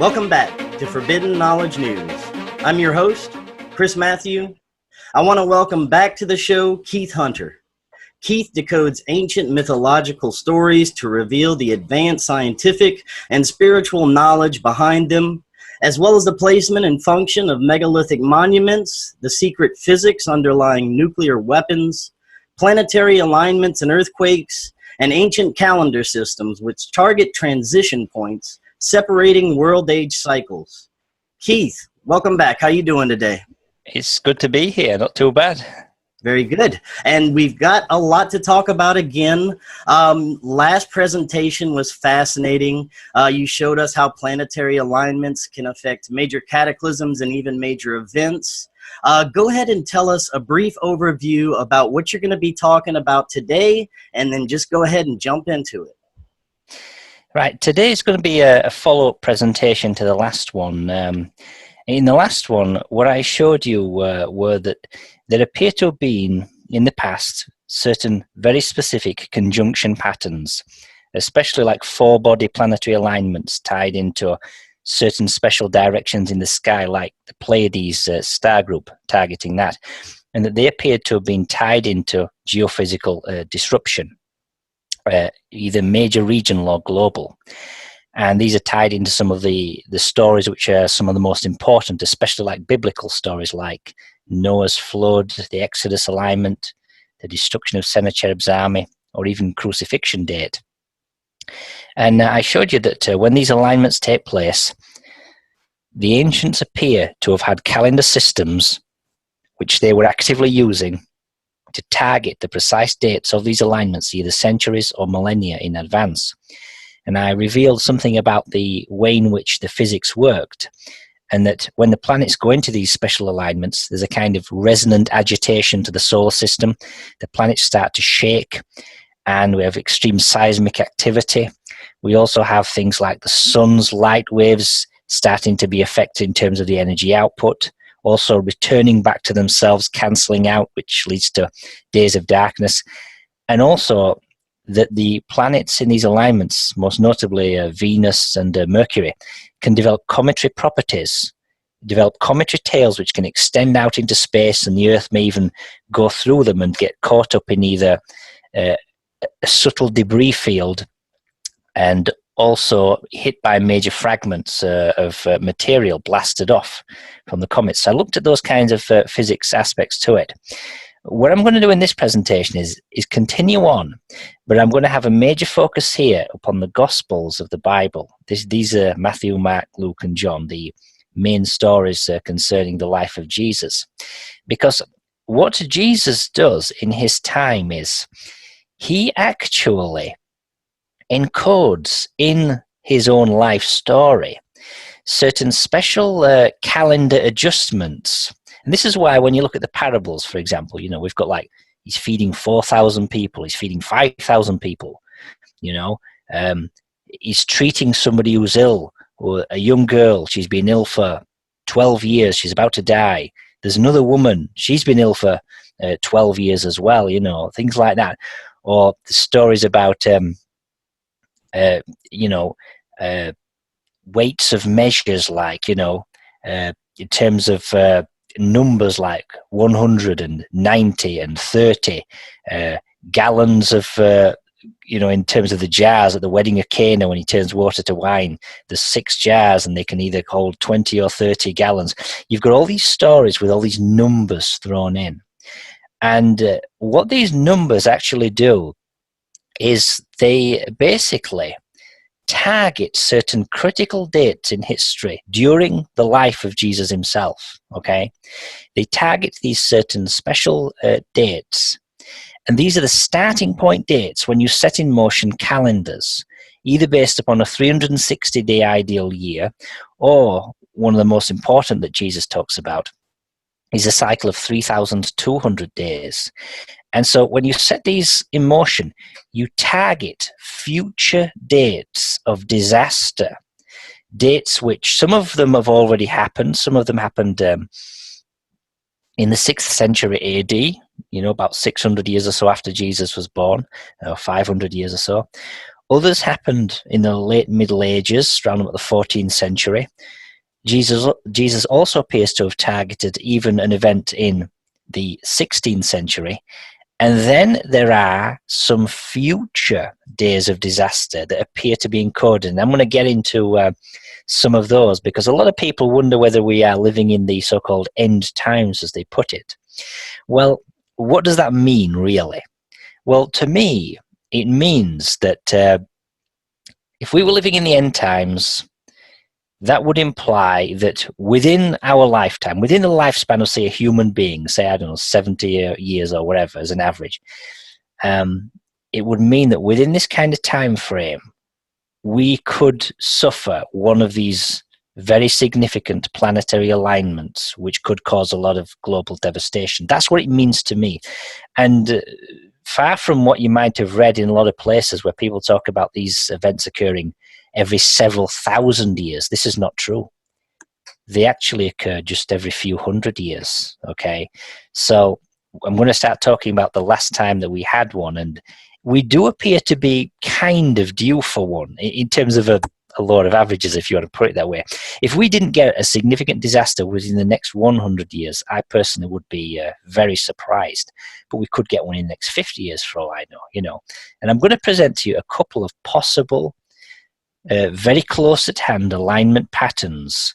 Welcome back to Forbidden Knowledge News. I'm your host, Chris Matthew. I want to welcome back to the show Keith Hunter. Keith decodes ancient mythological stories to reveal the advanced scientific and spiritual knowledge behind them, as well as the placement and function of megalithic monuments, the secret physics underlying nuclear weapons, planetary alignments and earthquakes, and ancient calendar systems which target transition points separating world age cycles. Keith, welcome back. How you doing today? It's good to be here. Not too bad. Very good. And we've got a lot to talk about again. Last presentation was fascinating. You showed us how planetary alignments can affect major cataclysms and even major events. Go ahead and tell us a brief overview about what you're going to be talking about today, and then just go ahead and jump into it. Right. Today is going to be a follow-up presentation to the last one. In the last one, what I showed you were that there appear to have been, in the past, certain very specific conjunction patterns, especially like four-body planetary alignments tied into certain special directions in the sky, like the Pleiades star group targeting that, and that they appeared to have been tied into geophysical disruption, either major regional or global. And these are tied into some of the stories which are some of the most important, especially like biblical stories like Noah's flood, the Exodus alignment, the destruction of Sennacherib's army, or even crucifixion date. And I showed you that when these alignments take place, the ancients appear to have had calendar systems which they were actively using to target the precise dates of these alignments, either centuries or millennia in advance. And I revealed something about the way in which the physics worked, and that when the planets go into these special alignments, there's a kind of resonant agitation to the solar system. The planets start to shake, and we have extreme seismic activity. We also have things like the sun's light waves starting to be affected in terms of the energy output, also returning back to themselves, cancelling out, which leads to days of darkness. And also that the planets in these alignments, most notably Venus and Mercury, can develop cometary properties, develop cometary tails which can extend out into space, and the Earth may even go through them and get caught up in either a subtle debris field and also hit by major fragments of material blasted off from the comets. So I looked at those kinds of physics aspects to it. What I'm going to do in this presentation is continue on, but I'm going to have a major focus here upon the Gospels of the Bible. These are Matthew, Mark, Luke, and John, the main stories concerning the life of Jesus. Because what Jesus does in his time is he actually encodes in his own life story certain special calendar adjustments. And this is why when you look at the parables, for example, we've got like, he's feeding 4,000 people, he's feeding 5,000 people, he's treating somebody who's ill, or a young girl, she's been ill for 12 years, she's about to die. There's another woman, she's been ill for 12 years as well, things like that. Or the stories about, weights of measures, like, in terms of numbers like 190 and 30, gallons of, in terms of the jars at the wedding of Cana when he turns water to wine. There's 6 jars and they can either hold 20 or 30 gallons. You've got all these stories with all these numbers thrown in. And what these numbers actually do is they basically target certain critical dates in history during the life of Jesus himself, okay? They target these certain special dates, and these are the starting point dates when you set in motion calendars, either based upon a 360-day ideal year, or one of the most important that Jesus talks about is a cycle of 3,200 days. And so when you set these in motion, you target future dates of disaster, dates which some of them have already happened. Some of them happened in the 6th century AD, about 600 years or so after Jesus was born, or 500 years or so. Others happened in the late Middle Ages, around about the 14th century. Jesus also appears to have targeted even an event in the 16th century. And then there are some future days of disaster that appear to be encoded. And I'm going to get into some of those, because a lot of people wonder whether we are living in the so-called end times, as they put it. Well, what does that mean, really? Well, to me, it means that if we were living in the end times, that would imply that within our lifetime, within the lifespan of, say, a human being, say, I don't know, 70 years or whatever as an average, it would mean that within this kind of time frame, we could suffer one of these very significant planetary alignments, which could cause a lot of global devastation. That's what it means to me. And far from what you might have read in a lot of places where people talk about these events occurring every several thousand years, this is not true. They actually occur just every few hundred years, okay? So I'm going to start talking about the last time that we had one, and we do appear to be kind of due for one in terms of a law of averages, if you want to put it that way. If we didn't get a significant disaster within the next 100 years, I personally would be very surprised. But we could get one in the next 50 years for all I know, you know. And I'm going to present to you a couple of possible, very close at hand alignment patterns,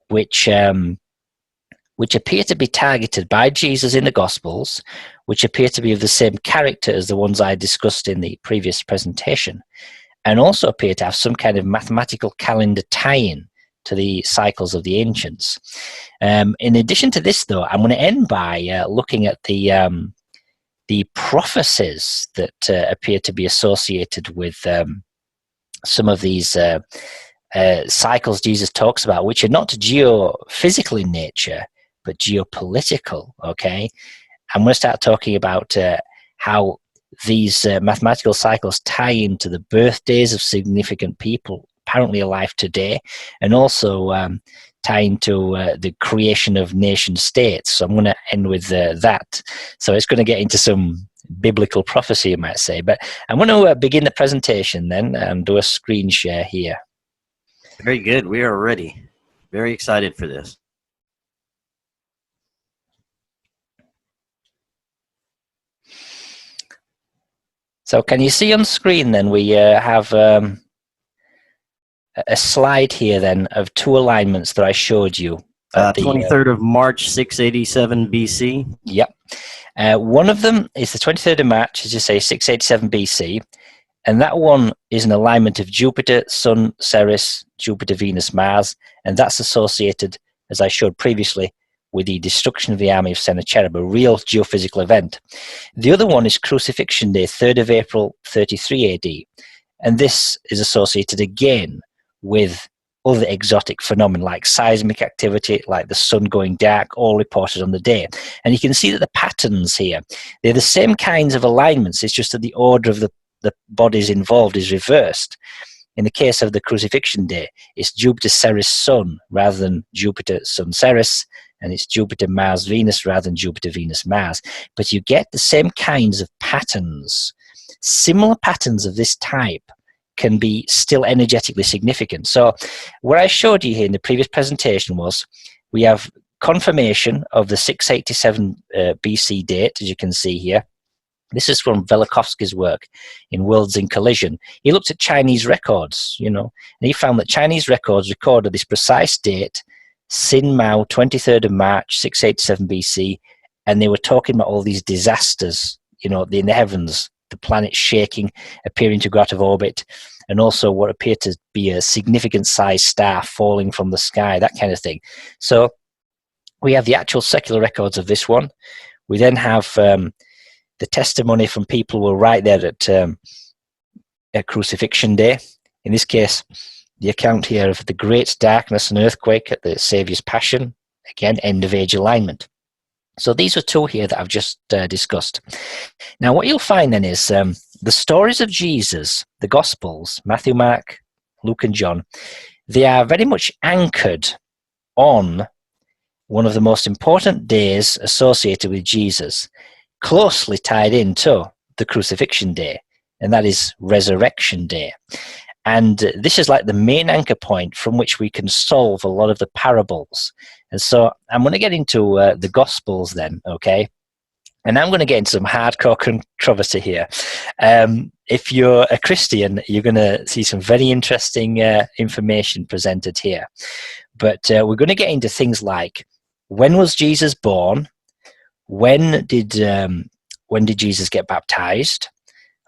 which appear to be targeted by Jesus in the Gospels, which appear to be of the same character as the ones I discussed in the previous presentation, and also appear to have some kind of mathematical calendar tie-in to the cycles of the ancients. In addition to this, though, I'm going to end by looking at the prophecies that appear to be associated with some of these cycles Jesus talks about, which are not geophysical in nature, but geopolitical, okay? I'm going to start talking about how these mathematical cycles tie into the birthdays of significant people apparently alive today, and also tie into the creation of nation states. So I'm going to end with that. So it's going to get into some biblical prophecy, you might say. But I'm going to begin the presentation then and do a screen share here. Very good. We are ready. Very excited for this. So can you see on screen then we have a slide here then of two alignments that I showed you. 23rd of March, 687 BC. Yep. One of them is the 23rd of March, as you say, 687 BC. And that one is an alignment of Jupiter, Sun, Ceres, Jupiter, Venus, Mars. And that's associated, as I showed previously, with the destruction of the army of Sennacherib, a real geophysical event. The other one is Crucifixion Day, 3rd of April, 33 AD. And this is associated again with other exotic phenomena like seismic activity, like the sun going dark, all reported on the day. And you can see that the patterns here, they're the same kinds of alignments, it's just that the order of the bodies involved is reversed. In the case of the Crucifixion Day, it's Jupiter, Ceres, Sun, rather than Jupiter, Sun, Ceres, and it's Jupiter, Mars, Venus, rather than Jupiter, Venus, Mars. But you get the same kinds of patterns. Similar patterns of this type can be still energetically significant. So what I showed you here in the previous presentation was we have confirmation of the 687 BC date, as you can see here. This is from Velikovsky's work in Worlds in Collision. He looked at Chinese records, you know, and he found that Chinese records recorded this precise date, Sin Mao, 23rd of March, 687 BC, and they were talking about all these disasters, you know, in the heavens, the planet shaking, appearing to go out of orbit, and also what appeared to be a significant sized star falling from the sky, that kind of thing. So we have the actual secular records of this one. We then have the testimony from people who were right there at Crucifixion Day. In this case, the account here of the great darkness and earthquake at the Saviour's Passion. Again, end of age alignment. So these are two here that I've just discussed. Now what you'll find then is the stories of Jesus, the Gospels, Matthew, Mark, Luke and John, they are very much anchored on one of the most important days associated with Jesus, closely tied into the Crucifixion Day. and that is Resurrection Day. And this is like the main anchor point from which we can solve a lot of the parables. And so I'm going to get into the Gospels then, okay? And I'm going to get into some hardcore controversy here. If you're a Christian, you're going to see some very interesting information presented here. But we're going to get into things like, when was Jesus born? When did Jesus get baptized?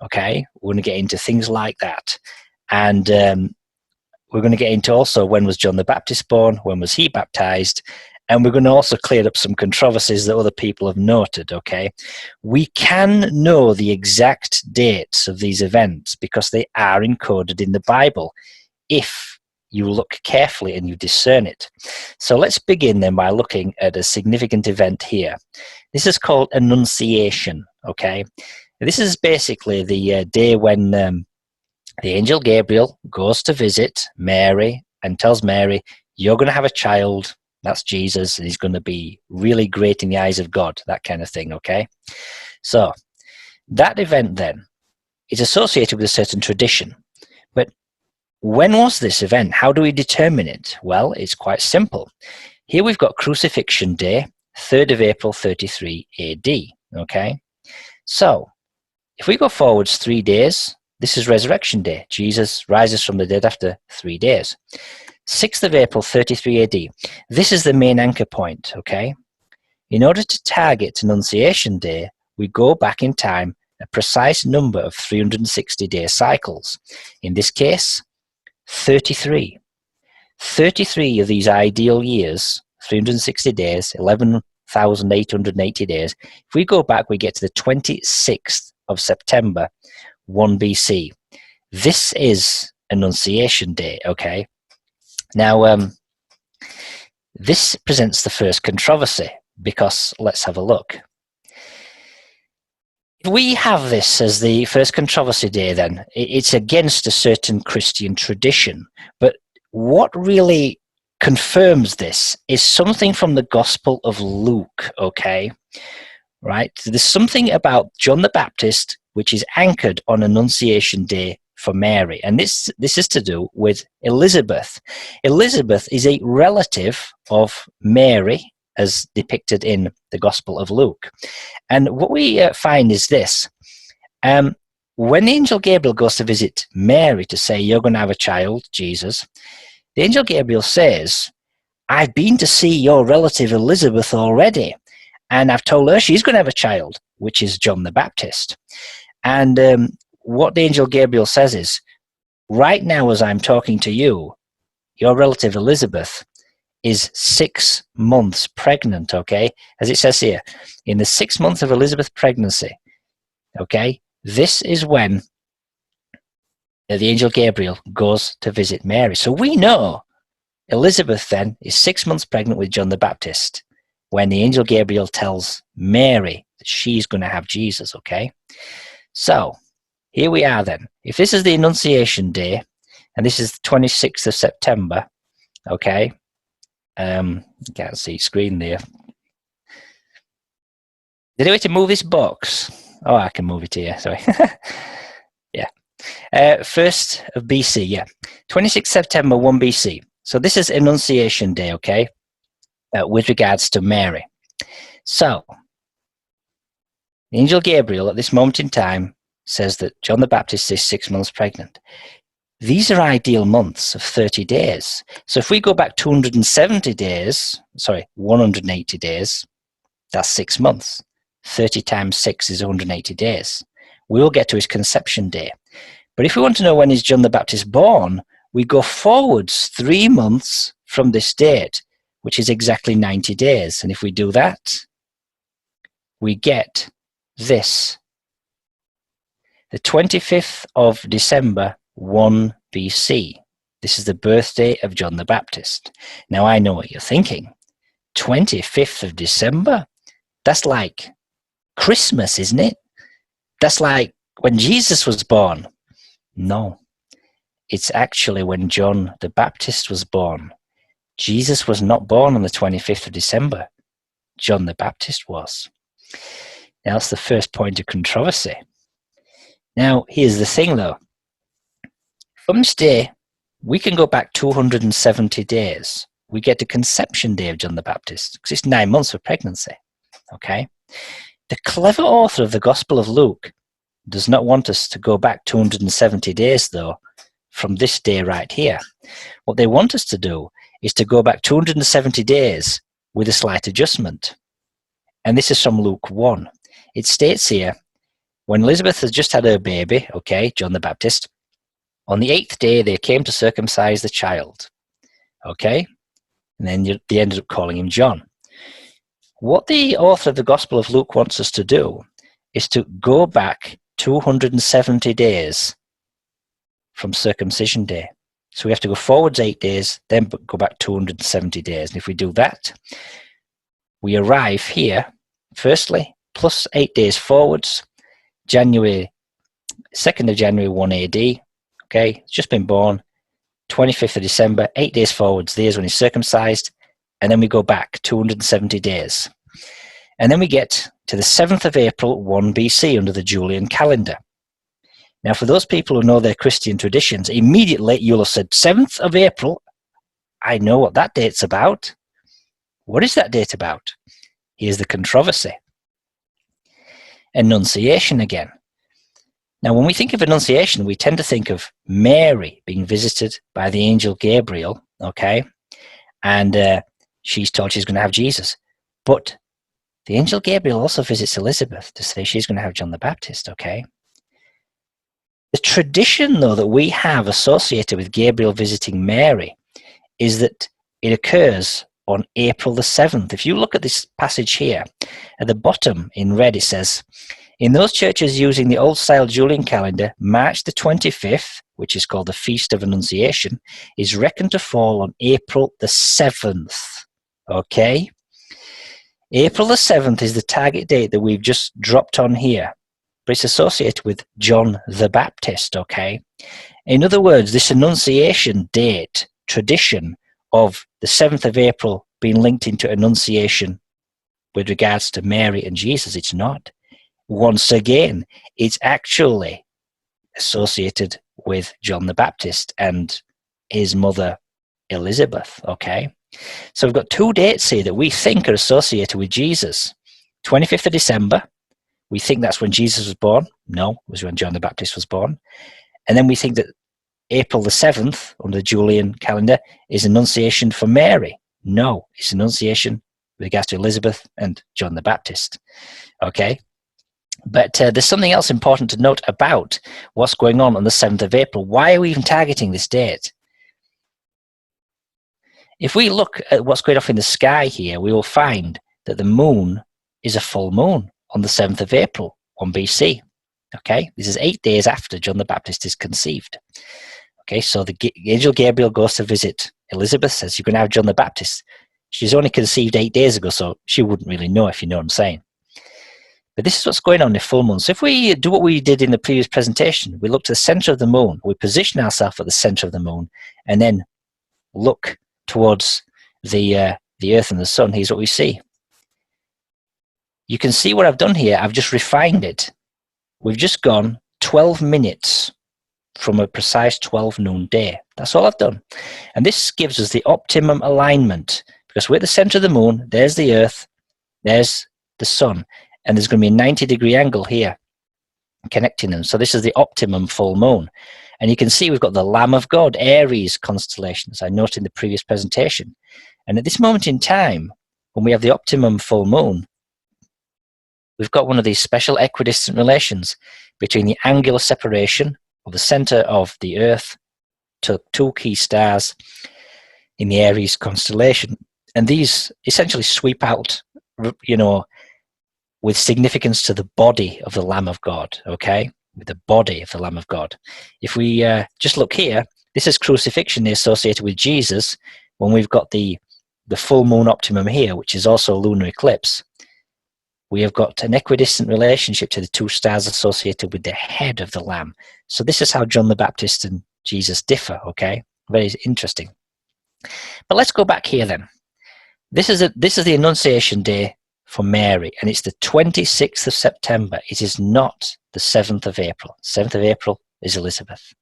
Okay, we're going to get into things like that. And we're going to get into also, when was John the Baptist born? When was he baptized? And we're going to also clear up some controversies that other people have noted, okay? We can know the exact dates of these events because they are encoded in the Bible if you look carefully and you discern it. So let's begin then by looking at a significant event here. This is called Annunciation, okay? This is basically the day when the angel Gabriel goes to visit Mary and tells Mary, you're going to have a child, that's Jesus, and he's going to be really great in the eyes of God, that kind of thing, okay? So that event then is associated with a certain tradition. But when was this event? How do we determine it? Well, it's quite simple. Here we've got Crucifixion Day, 3rd of April 33 AD, okay? So if we go forwards 3 days, this is Resurrection Day. Jesus rises from the dead after 3 days. 6th of April 33 AD. This is the main anchor point, okay? In order to target Annunciation Day, we go back in time a precise number of 360-day cycles. In this case, 33. 33 of these ideal years, 360 days, 11,880 days. If we go back, we get to the 26th of September, 1 BC. This is Annunciation Day, okay? Now, this presents the first controversy because let's have a look. If we have this as the first controversy day, then it's against a certain Christian tradition. But what really confirms this is something from the Gospel of Luke, okay? Right? There's something about John the Baptist which is anchored on Annunciation Day for Mary. And this is to do with Elizabeth. Elizabeth is a relative of Mary, as depicted in the Gospel of Luke. And what we find is this. When the angel Gabriel goes to visit Mary to say, you're going to have a child, Jesus, the angel Gabriel says, I've been to see your relative Elizabeth already, and I've told her she's going to have a child, which is John the Baptist. And what the angel Gabriel says is, right now as I'm talking to you, your relative Elizabeth is 6 months pregnant, okay? As it says here, in the 6th month of Elizabeth's pregnancy, okay? This is when the angel Gabriel goes to visit Mary. So we know Elizabeth then is 6 months pregnant with John the Baptist when the angel Gabriel tells Mary that she's going to have Jesus, okay? So here we are then. If this is the Annunciation Day, and this is the 26th of September, okay? You can't see screen there. Did I way to move this box? Oh, I can move it here, sorry. Yeah. 1st of BC, yeah. 26th September, 1 BC. So this is Annunciation Day, okay? With regards to Mary. So, the angel Gabriel at this moment in time says that John the Baptist is 6 months pregnant. These are ideal months of 30 days. So if we go back 180 days, that's 6 months. 30 times 6 is 180 days. We'll get to his conception day. But if we want to know when is John the Baptist born, we go forwards 3 months from this date, which is exactly 90 days. And if we do that, we get this. The 25th of December, 1 BC. This is the birthday of John the Baptist. Now I know what you're thinking. 25th of December? That's like Christmas, isn't it? That's like when Jesus was born. No, it's actually when John the Baptist was born. Jesus was not born on the 25th of December. John the Baptist was. Now that's the first point of controversy. Now, here's the thing though. From this day, we can go back 270 days. We get to conception day of John the Baptist, because it's 9 months of pregnancy. Okay? The clever author of the Gospel of Luke does not want us to go back 270 days, though, from this day right here. What they want us to do is to go back 270 days with a slight adjustment. And this is from Luke 1. It states here, when Elizabeth has just had her baby, okay, John the Baptist, on the 8th day they came to circumcise the child. Okay? And then they ended up calling him John. What the author of the Gospel of Luke wants us to do is to go back 270 days from circumcision day. So we have to go forwards 8 days, then go back 270 days. And if we do that, we arrive here, firstly, plus 8 days forwards, January, 2nd of January 1 AD, okay, it's just been born, 25th of December, 8 days forwards, there's when he's circumcised, and then we go back 270 days. And then we get to the 7th of April 1 BC under the Julian calendar. Now, for those people who know their Christian traditions, immediately you'll have said, 7th of April, I know what that date's about. What is that date about? Here's the controversy. Annunciation again. Now, when we think of Annunciation, we tend to think of Mary being visited by the angel Gabriel, okay? And she's told she's going to have Jesus. But the angel Gabriel also visits Elizabeth to say she's going to have John the Baptist, okay? The tradition, though, that we have associated with Gabriel visiting Mary is that it occurs on April the 7th. If you look at this passage here, at the bottom in red it says, in those churches using the old-style Julian calendar, March the 25th, which is called the Feast of Annunciation, is reckoned to fall on April the 7th. Okay? April the 7th is the target date that we've just dropped on here, but it's associated with John the Baptist, okay? In other words, this Annunciation date, tradition of the 7th of April being linked into Annunciation with regards to Mary and Jesus, it's not. Once again, it's actually associated with John the Baptist and his mother Elizabeth, okay? So we've got two dates here that we think are associated with Jesus. 25th of December, we think that's when Jesus was born. No, it was when John the Baptist was born. And then we think that April the 7th, under the Julian calendar, is Annunciation for Mary. No, it's Annunciation with regards to Elizabeth and John the Baptist, okay? But there's something else important to note about what's going on the 7th of April. Why are we even targeting this date? If we look at what's going off in the sky here, we will find that the moon is a full moon on the 7th of April, 1 BC. Okay, this is 8 days after John the Baptist is conceived. Okay, so the angel Gabriel goes to visit Elizabeth, says, you're going to have John the Baptist. She's only conceived 8 days ago, so she wouldn't really know, if you know what I'm saying. But this is what's going on in the full moon. So if we do what we did in the previous presentation, we look to the center of the moon, we position ourselves at the center of the moon, and then look towards the Earth and the Sun, here's what we see. You can see what I've done here. I've just refined it. We've just gone 12 minutes from a precise 12 noon day. That's all I've done. And this gives us the optimum alignment, because we're at the center of the moon, there's the Earth, there's the Sun, and there's going to be a 90-degree angle here connecting them. So this is the optimum full moon. And you can see we've got the Lamb of God, Aries constellation, as I noted in the previous presentation. And at this moment in time, when we have the optimum full moon, we've got one of these special equidistant relations between the angular separation of the center of the Earth to two key stars in the Aries constellation. And these essentially sweep out, you know, with significance to the body of the Lamb of God, okay? With the body of the Lamb of God. If we just look here, this is crucifixion associated with Jesus when we've got the full moon optimum here, which is also a lunar eclipse. We have got an equidistant relationship to the two stars associated with the head of the Lamb. So this is how John the Baptist and Jesus differ, okay? Very interesting. But let's go back here then. This is the Annunciation Day for Mary, and it's the 26th of September. It is not the 7th of April. 7th of April is Elizabeth.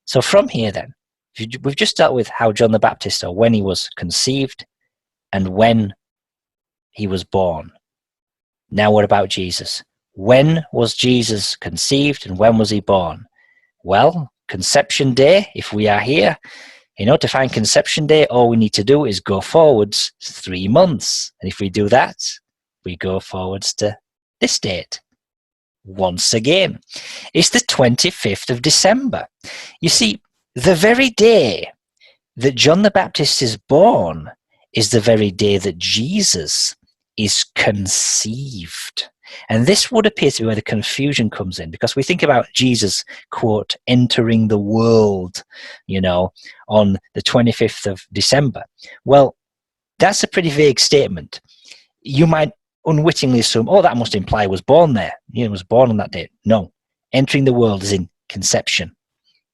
So from here then, we've just dealt with how John the Baptist, or when he was conceived and when he was born. Now what about Jesus? When was Jesus conceived and when was he born? Well, conception day, if we are here, to find conception day, all we need to do is go forwards 3 months. And if we do that, we go forwards to this date. Once again, it's the 25th of December. You see, the very day that John the Baptist is born is the very day that Jesus is conceived. And this would appear to be where the confusion comes in, because we think about Jesus, quote, entering the world, on the 25th of December. Well, that's a pretty vague statement. You might unwittingly assume, that must imply he was born there. Was born on that date. No. Entering the world is in conception.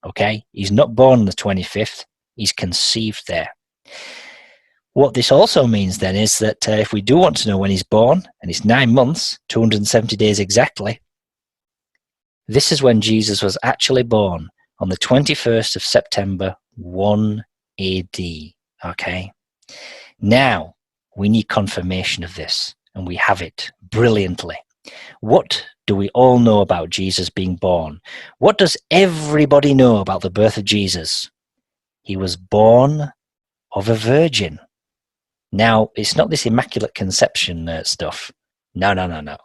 Okay? He's not born on the 25th. He's conceived there. What this also means then is that if we do want to know when he's born, and it's 9 months, 270 days exactly, this is when Jesus was actually born, on the 21st of September, 1 AD. Okay? Now, we need confirmation of this, and we have it brilliantly. What do we all know about Jesus being born? What does everybody know about the birth of Jesus? He was born of a virgin. Now, it's not this immaculate conception stuff. No.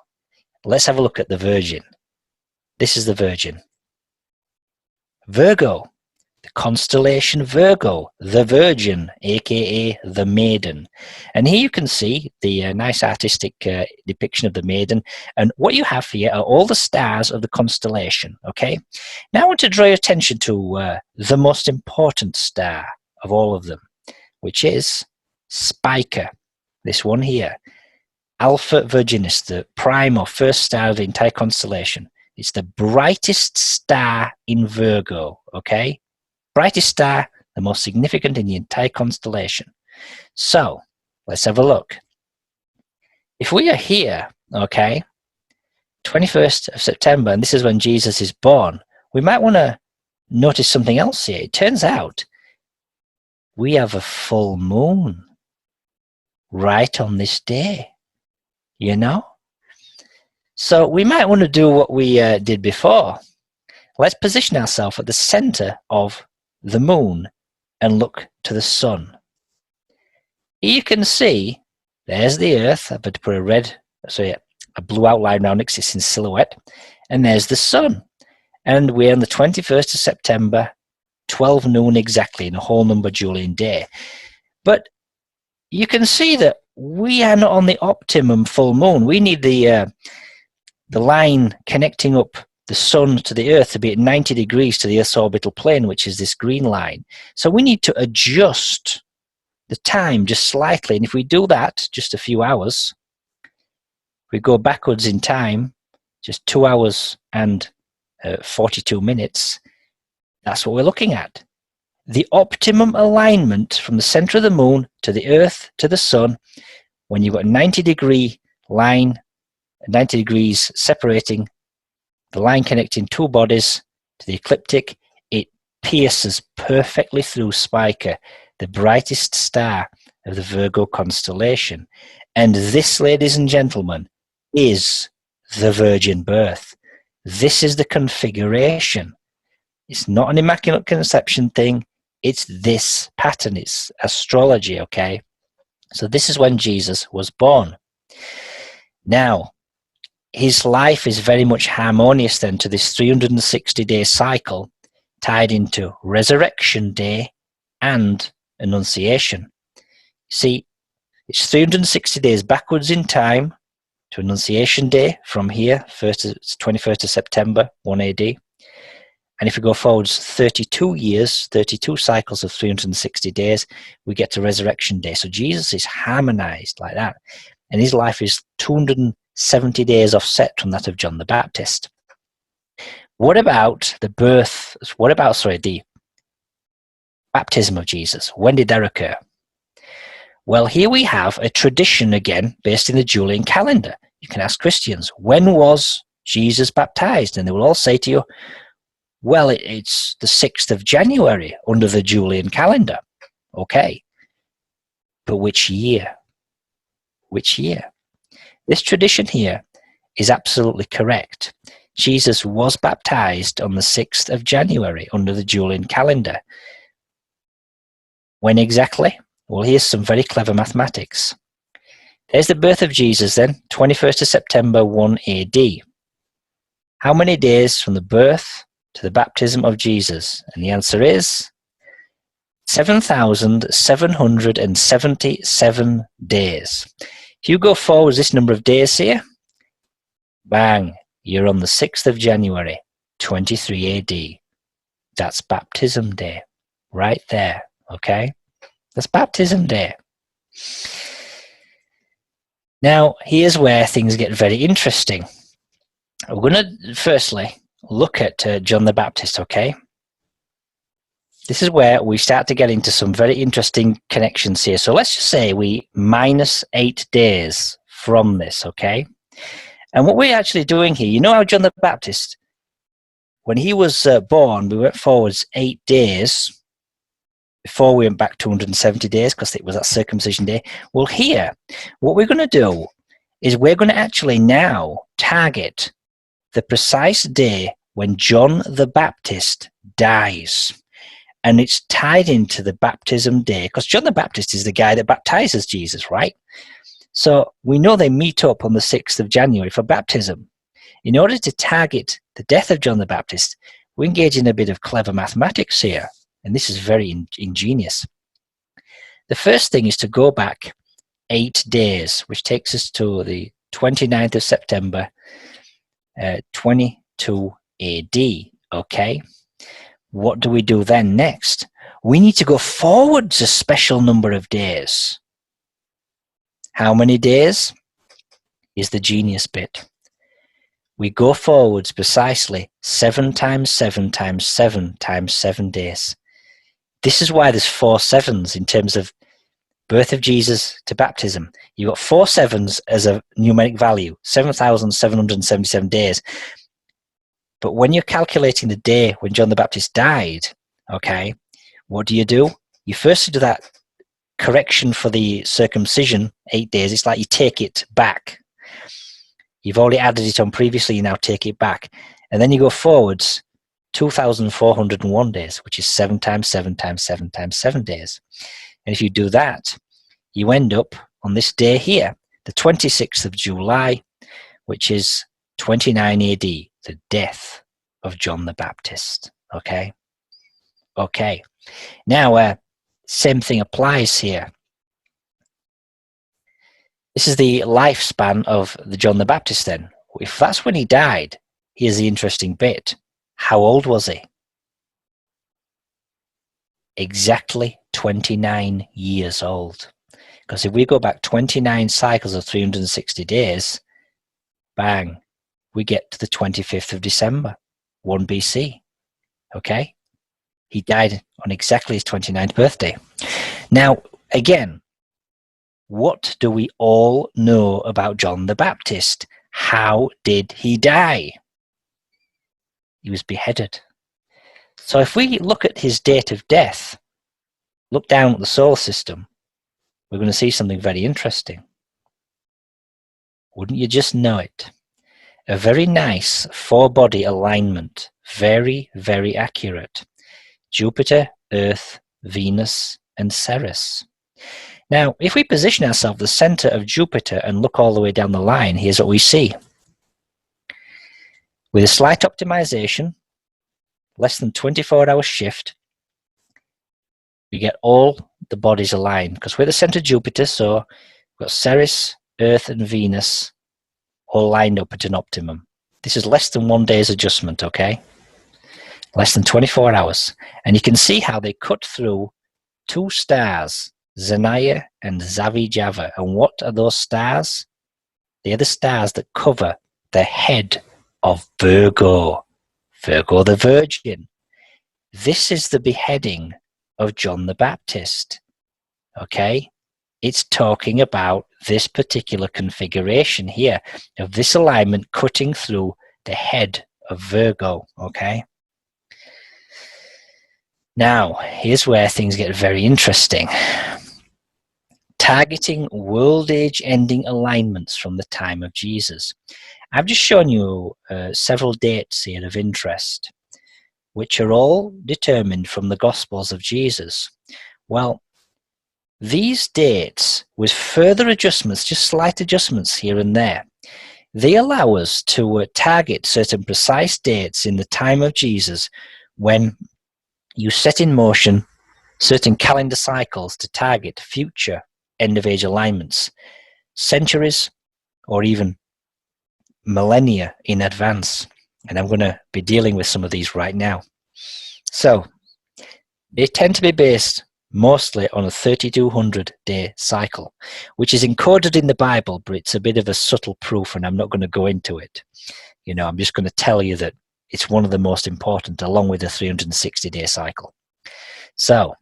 Let's have a look at the virgin. This is the virgin. Virgo, the constellation Virgo, the virgin, aka the maiden. And here you can see the nice artistic depiction of the maiden. And what you have here are all the stars of the constellation, okay? Now I want to draw your attention to the most important star of all of them, which is Spreaker, this one here, Alpha Virginis, the prime or first star of the entire constellation. It's the brightest star in Virgo, okay? Brightest star, the most significant in the entire constellation. So, let's have a look. If we are here, okay, 21st of September, and this is when Jesus is born, we might want to notice something else here. It turns out we have a full moon right on this day, So we might want to do what we did before. Let's position ourselves at the center of the moon and look to the sun. Here you can see, there's the Earth. I've had to put a blue outline around it because it's in silhouette. And there's the sun. And we're on the 21st of September, 12 noon exactly, in a whole number Julian day. But you can see that we are not on the optimum full moon. We need the line connecting up the sun to the Earth to be at 90 degrees to the Earth's orbital plane, which is this green line. So we need to adjust the time just slightly. And if we do that, just a few hours, we go backwards in time, just 2 hours and 42 minutes, that's what we're looking at. The optimum alignment from the center of the moon to the Earth to the sun, when you've got a 90-degree line, 90 degrees separating the line connecting two bodies to the ecliptic, it pierces perfectly through Spreaker, the brightest star of the Virgo constellation. And this, ladies and gentlemen, is the virgin birth. This is the configuration. It's not an immaculate conception thing. It's this pattern. It's astrology, okay? So this is when Jesus was born. Now, his life is very much harmonious then to this 360-day cycle tied into Resurrection Day and Annunciation. See, it's 360 days backwards in time to Annunciation Day from here, 21st of September, 1 AD. And if we go forwards 32 years, 32 cycles of 360 days, we get to Resurrection Day. So Jesus is harmonized like that. And his life is 270 days offset from that of John the Baptist. What about the baptism of Jesus? When did that occur? Well, here we have a tradition again based in the Julian calendar. You can ask Christians, when was Jesus baptized? And they will all say to you, well, it's the 6th of January under the Julian calendar. Okay. But which year? Which year? This tradition here is absolutely correct. Jesus was baptized on the 6th of January under the Julian calendar. When exactly? Well, here's some very clever mathematics. There's the birth of Jesus then, 21st of September 1 AD. How many days from the birth to the baptism of Jesus? And the answer is 7,777 days. If you go forward this number of days here, bang, you're on the 6th of January, 23 AD. That's baptism day, right there, okay? That's baptism day. Now, here's where things get very interesting. We're going to firstly look at John the Baptist, okay? This is where we start to get into some very interesting connections here. So let's just say we minus 8 days from this, okay? And what we're actually doing here, you know how John the Baptist, when he was born, we went forwards 8 days before we went back 270 days because it was that circumcision day. Well, here, what we're going to do is we're going to actually now target the precise day when John the Baptist dies. And it's tied into the baptism day because John the Baptist is the guy that baptizes Jesus, right? So we know they meet up on the 6th of January for baptism. In order to target the death of John the Baptist, we engage in a bit of clever mathematics here. And this is very ingenious. The first thing is to go back 8 days, which takes us to the 29th of September, 22 AD, okay? What do we do then next? We need to go forwards a special number of days. How many days? Is the genius bit. We go forwards precisely 7 times 7 times 7 times 7 days. This is why there's 4 sevens in terms of birth of Jesus to baptism. You've got 4 sevens as a numeric value, 7,777 days. But when you're calculating the day when John the Baptist died, okay, what do? You first do that correction for the circumcision, 8 days. It's like you take it back. You've already added it on previously, you now take it back. And then you go forwards 2,401 days, which is 7 times 7 times 7 times 7 days. And if you do that, you end up on this day here, the 26th of July, which is 29 AD, the death of John the Baptist. Okay? Okay. Now, same thing applies here. This is the lifespan of the John the Baptist then. If that's when he died, here's the interesting bit. How old was he? Exactly 29 years old. Because if we go back 29 cycles of 360 days, bang, we get to the 25th of December, 1 BC. Okay? He died on exactly his 29th birthday. Now, again, what do we all know about John the Baptist? How did he die? He was beheaded. So if we look at his date of death, look down at the solar system, we're going to see something very interesting. Wouldn't you just know it? A very nice 4-body alignment. Very, very accurate. Jupiter, Earth, Venus, and Ceres. Now, if we position ourselves at the center of Jupiter and look all the way down the line, here's what we see. With a slight optimization, less than 24-hour shift, we get all the bodies aligned because we're the center of Jupiter, so we've got Ceres, Earth, and Venus all lined up at an optimum. This is less than 1 day's adjustment, okay? Less than 24 hours. And you can see how they cut through 2 stars, Zanaya and Zavijava. And what are those stars? They're the stars that cover the head of Virgo. Virgo the Virgin. This is the beheading of John the Baptist. Okay? it's talking about this particular configuration here of this alignment cutting through the head of Virgo, okay? Now, here's where things get very interesting. Targeting world age ending alignments from the time of Jesus. I've just shown you several dates here of interest, which are all determined from the Gospels of Jesus. Well, these dates, with further adjustments, just slight adjustments here and there, they allow us to target certain precise dates in the time of Jesus when you set in motion certain calendar cycles to target future end-of-age alignments, centuries or even millennia in advance. And I'm going to be dealing with some of these right now. So, they tend to be based mostly on a 3200-day cycle, which is encoded in the Bible, but it's a bit of a subtle proof, and I'm not going to go into it. You know, I'm just going to tell you that it's one of the most important, along with the 360-day cycle. So,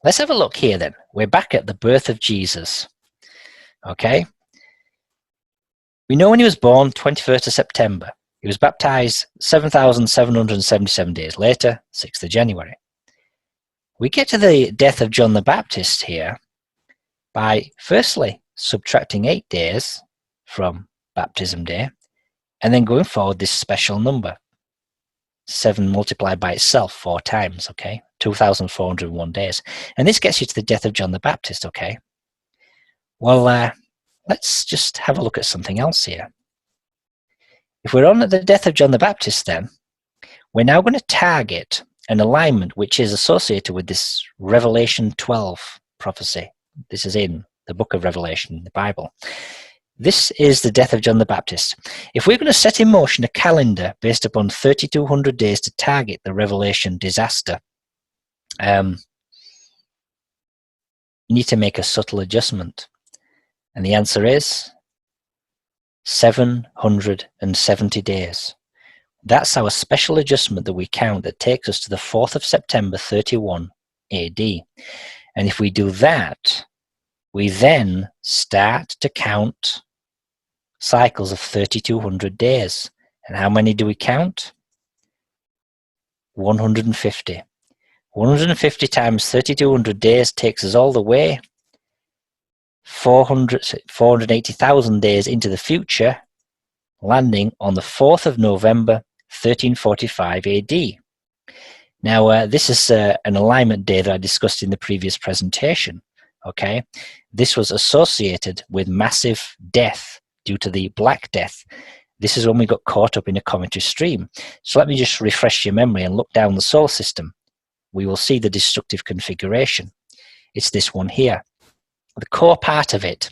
let's have a look here then. We're back at the birth of Jesus. Okay? We know when he was born, 21st of September. He was baptized 7,777 days later, 6th of January. We get to the death of John the Baptist here by firstly subtracting 8 days from baptism day and then going forward this special number. 7 multiplied by itself 4 times, okay? 2,401 days. And this gets you to the death of John the Baptist, okay? Well, let's just have a look at something else here. If we're on at the death of John the Baptist then, we're now going to target an alignment which is associated with this Revelation 12 prophecy. This is in the book of Revelation, the Bible. This is the death of John the Baptist. If we're going to set in motion a calendar based upon 3,200 days to target the Revelation disaster, you need to make a subtle adjustment. And the answer is 770 days. That's our special adjustment that we count that takes us to the 4th of September 31 AD. And if we do that, we then start to count cycles of 3,200 days. And how many do we count? 150. 150 times 3,200 days takes us all the way 480,000 days into the future, landing on the 4th of November 1345 AD. Now, this is an alignment day that I discussed in the previous presentation. Okay, this was associated with massive death due to the Black Death. This is when we got caught up in a cometary stream. So let me just refresh your memory and look down the solar system. We will see the destructive configuration. It's this one here. The core part of it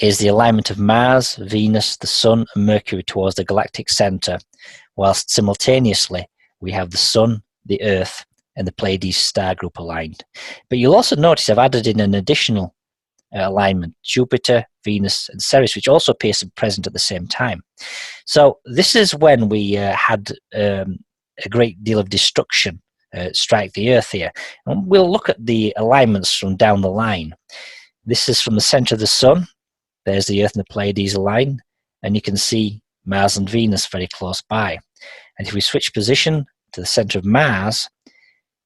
is the alignment of Mars, Venus, the Sun, and Mercury towards the galactic center, whilst simultaneously we have the Sun, the Earth, and the Pleiades star group aligned. But you'll also notice I've added in an additional alignment, Jupiter, Venus, and Ceres, which also appears present at the same time. So this is when we had a great deal of destruction strike the Earth here. And we'll look at the alignments from down the line. This is from the center of the Sun. There's the Earth and the Pleiades aligned, and you can see Mars and Venus very close by. And if we switch position to the center of Mars,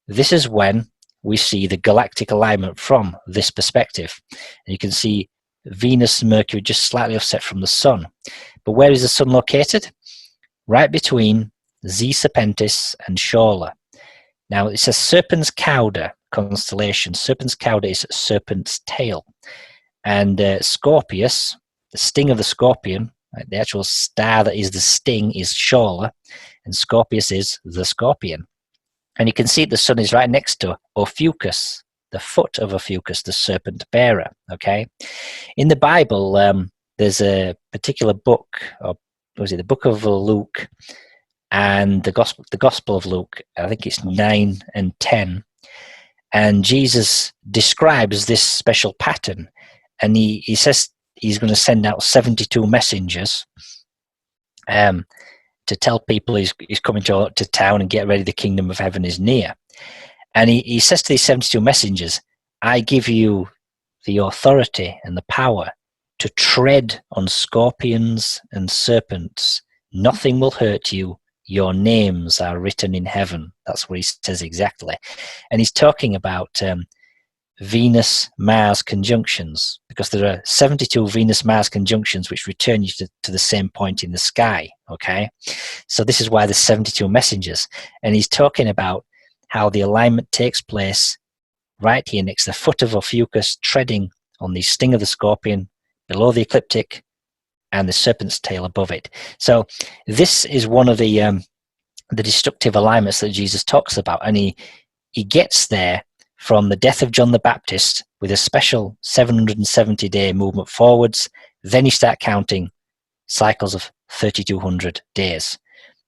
this is when we see the galactic alignment from this perspective. And you can see Venus and Mercury just slightly offset from the Sun. But where is the Sun located? Right between Z Serpentis and Shola. Now, it's a Serpens Cauda constellation. Serpens Cauda is serpent's tail. And Scorpius, the sting of the scorpion, right, the actual star that is the sting is Shola, and Scorpius is the scorpion. And you can see the Sun is right next to Ophiuchus, the foot of Ophiuchus, the serpent bearer. Okay, in the Bible, there's a particular book, or was it the book of Luke, and the Gospel of Luke. I think it's 9 and 10, and Jesus describes this special pattern, and he says he's going to send out 72 messengers. To tell people he's coming to town and get ready, the kingdom of heaven is near. And he says to these 72 messengers, I give you the authority and the power to tread on scorpions and serpents. Nothing will hurt you. Your names are written in heaven. That's what he says exactly. And he's talking about Venus-Mars conjunctions, because there are 72 Venus-Mars conjunctions which return you to the same point in the sky, okay? So this is why there's 72 messengers. And he's talking about how the alignment takes place right here next to the foot of Ophiuchus, treading on the sting of the scorpion, below the ecliptic, and the serpent's tail above it. So this is one of the destructive alignments that Jesus talks about, and he gets there from the death of John the Baptist with a special 770-day movement forwards. Then you start counting cycles of 3,200 days.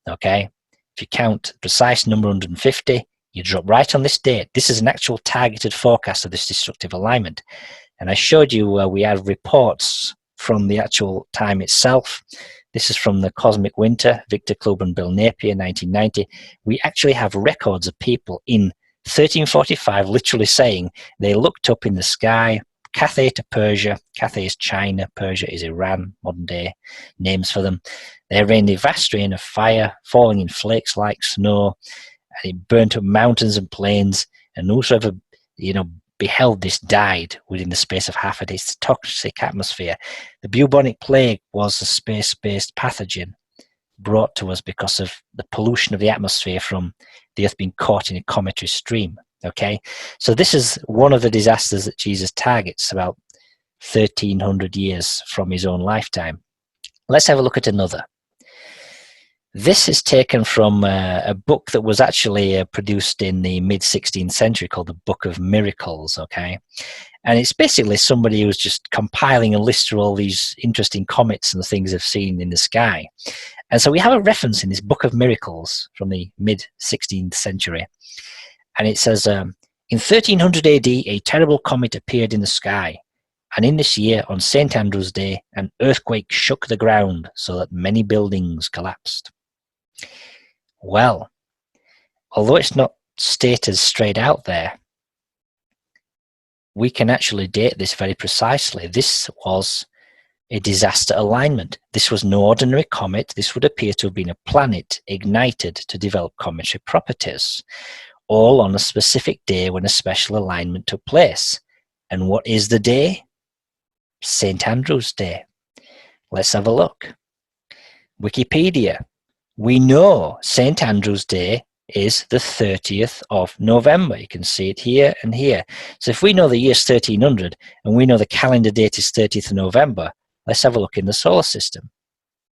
Okay, if you count the precise number 150, you drop right on this date. This is an actual targeted forecast of this destructive alignment. And I showed you we have reports from the actual time itself. This is from the Cosmic Winter, Victor Clube and Bill Napier, 1990. We actually have records of people in 1345 literally saying they looked up in the sky, Cathay to Persia. Cathay is China, Persia is Iran, modern day names for them. There rained a vast rain of fire, falling in flakes like snow, and it burnt up mountains and plains, and whosoever, beheld this died within the space of half a day. It's a toxic atmosphere. The bubonic plague was a space-based pathogen brought to us because of the pollution of the atmosphere from the Earth being caught in a cometary stream. Okay, so this is one of the disasters that Jesus targets about 1,300 years from his own lifetime. Let's have a look at another. This is taken from a book that was actually produced in the mid-16th century called the Book of Miracles, okay? And it's basically somebody who's just compiling a list of all these interesting comets and things they've seen in the sky. And so we have a reference in this Book of Miracles from the mid-16th century. And it says, in 1300 AD, a terrible comet appeared in the sky. And in this year, on St. Andrew's Day, an earthquake shook the ground so that many buildings collapsed. Well, although it's not stated straight out there, we can actually date this very precisely. This was a disaster alignment. This was no ordinary comet. This would appear to have been a planet ignited to develop cometary properties, all on a specific day when a special alignment took place. And what is the day? St. Andrew's Day. Let's have a look. Wikipedia. We know St. Andrew's Day is the 30th of November. You can see it here and here. So if we know the year's 1300 and we know the calendar date is 30th of November, let's have a look in the solar system.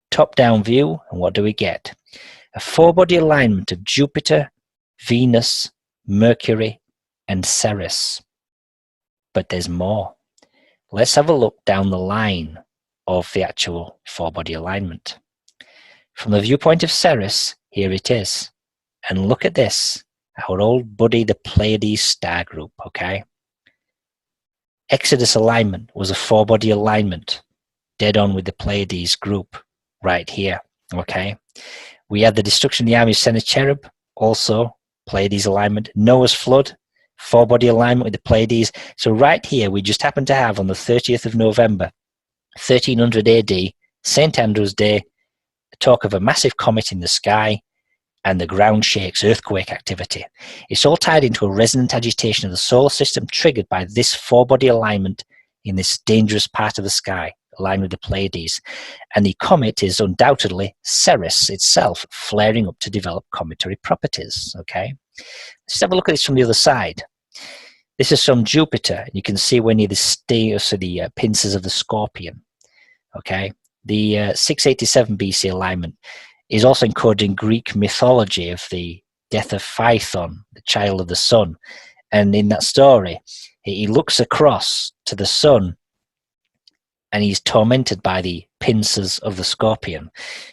Top-down view, and what do we get? A four-body alignment of Jupiter, Venus, Mercury, and Ceres. But there's more. Let's have a look down the line of the actual four-body alignment. From the viewpoint of Ceres, here it is. And look at this, our old buddy, the Pleiades star group, okay? Exodus alignment was a four-body alignment, dead on with the Pleiades group right here, okay? We had the destruction of the army of Sennacherib, also Pleiades alignment. Noah's flood, four-body alignment with the Pleiades. So right here, we just happen to have on the 30th of November, 1300 AD, St. Andrew's Day, the talk of a massive comet in the sky, and the ground shakes, earthquake activity. It's all tied into a resonant agitation of the solar system triggered by this four-body alignment in this dangerous part of the sky, aligned with the Pleiades. And the comet is undoubtedly Ceres itself, flaring up to develop cometary properties, okay? Let's have a look at this from the other side. This is from Jupiter. You can see we're near the pincers of the scorpion, okay? The 687 BC alignment is also encoded in Greek mythology of the death of Phaethon, the child of the sun. And in that story, he looks across to the sun and he's tormented by the pincers of the scorpion,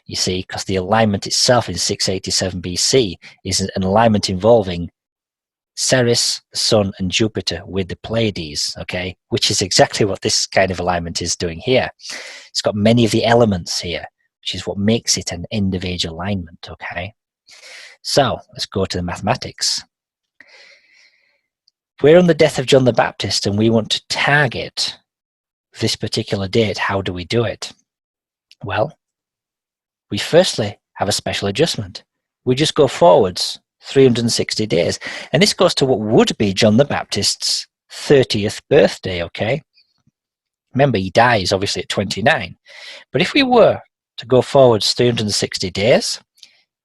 you see, because the alignment itself in 687 BC is an alignment involving Ceres, the sun, and Jupiter with the Pleiades, okay, which is exactly what this kind of alignment is doing here. It's got many of the elements here, which is what makes it an end-of-age alignment, okay? So let's go to the mathematics. we're on the death of John the Baptist and we want to target this particular date. How do we do it? Well, we firstly have a special adjustment. We just go forwards 360 days. And this goes to what would be John the Baptist's 30th birthday, okay? Remember, he dies obviously at 29. But if we were to go forwards 360 days,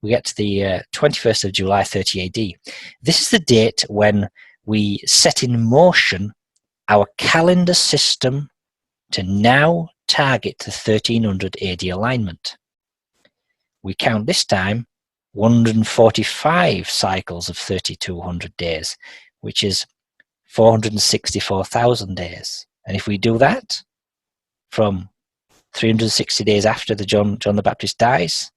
we get to the 21st of July 30 AD. This is the date when we set in motion our calendar system to now target the 1300 AD alignment. We count this time 145 cycles of 3200 days, which is 464,000 days. And if we do that from 360 days after John the Baptist dies,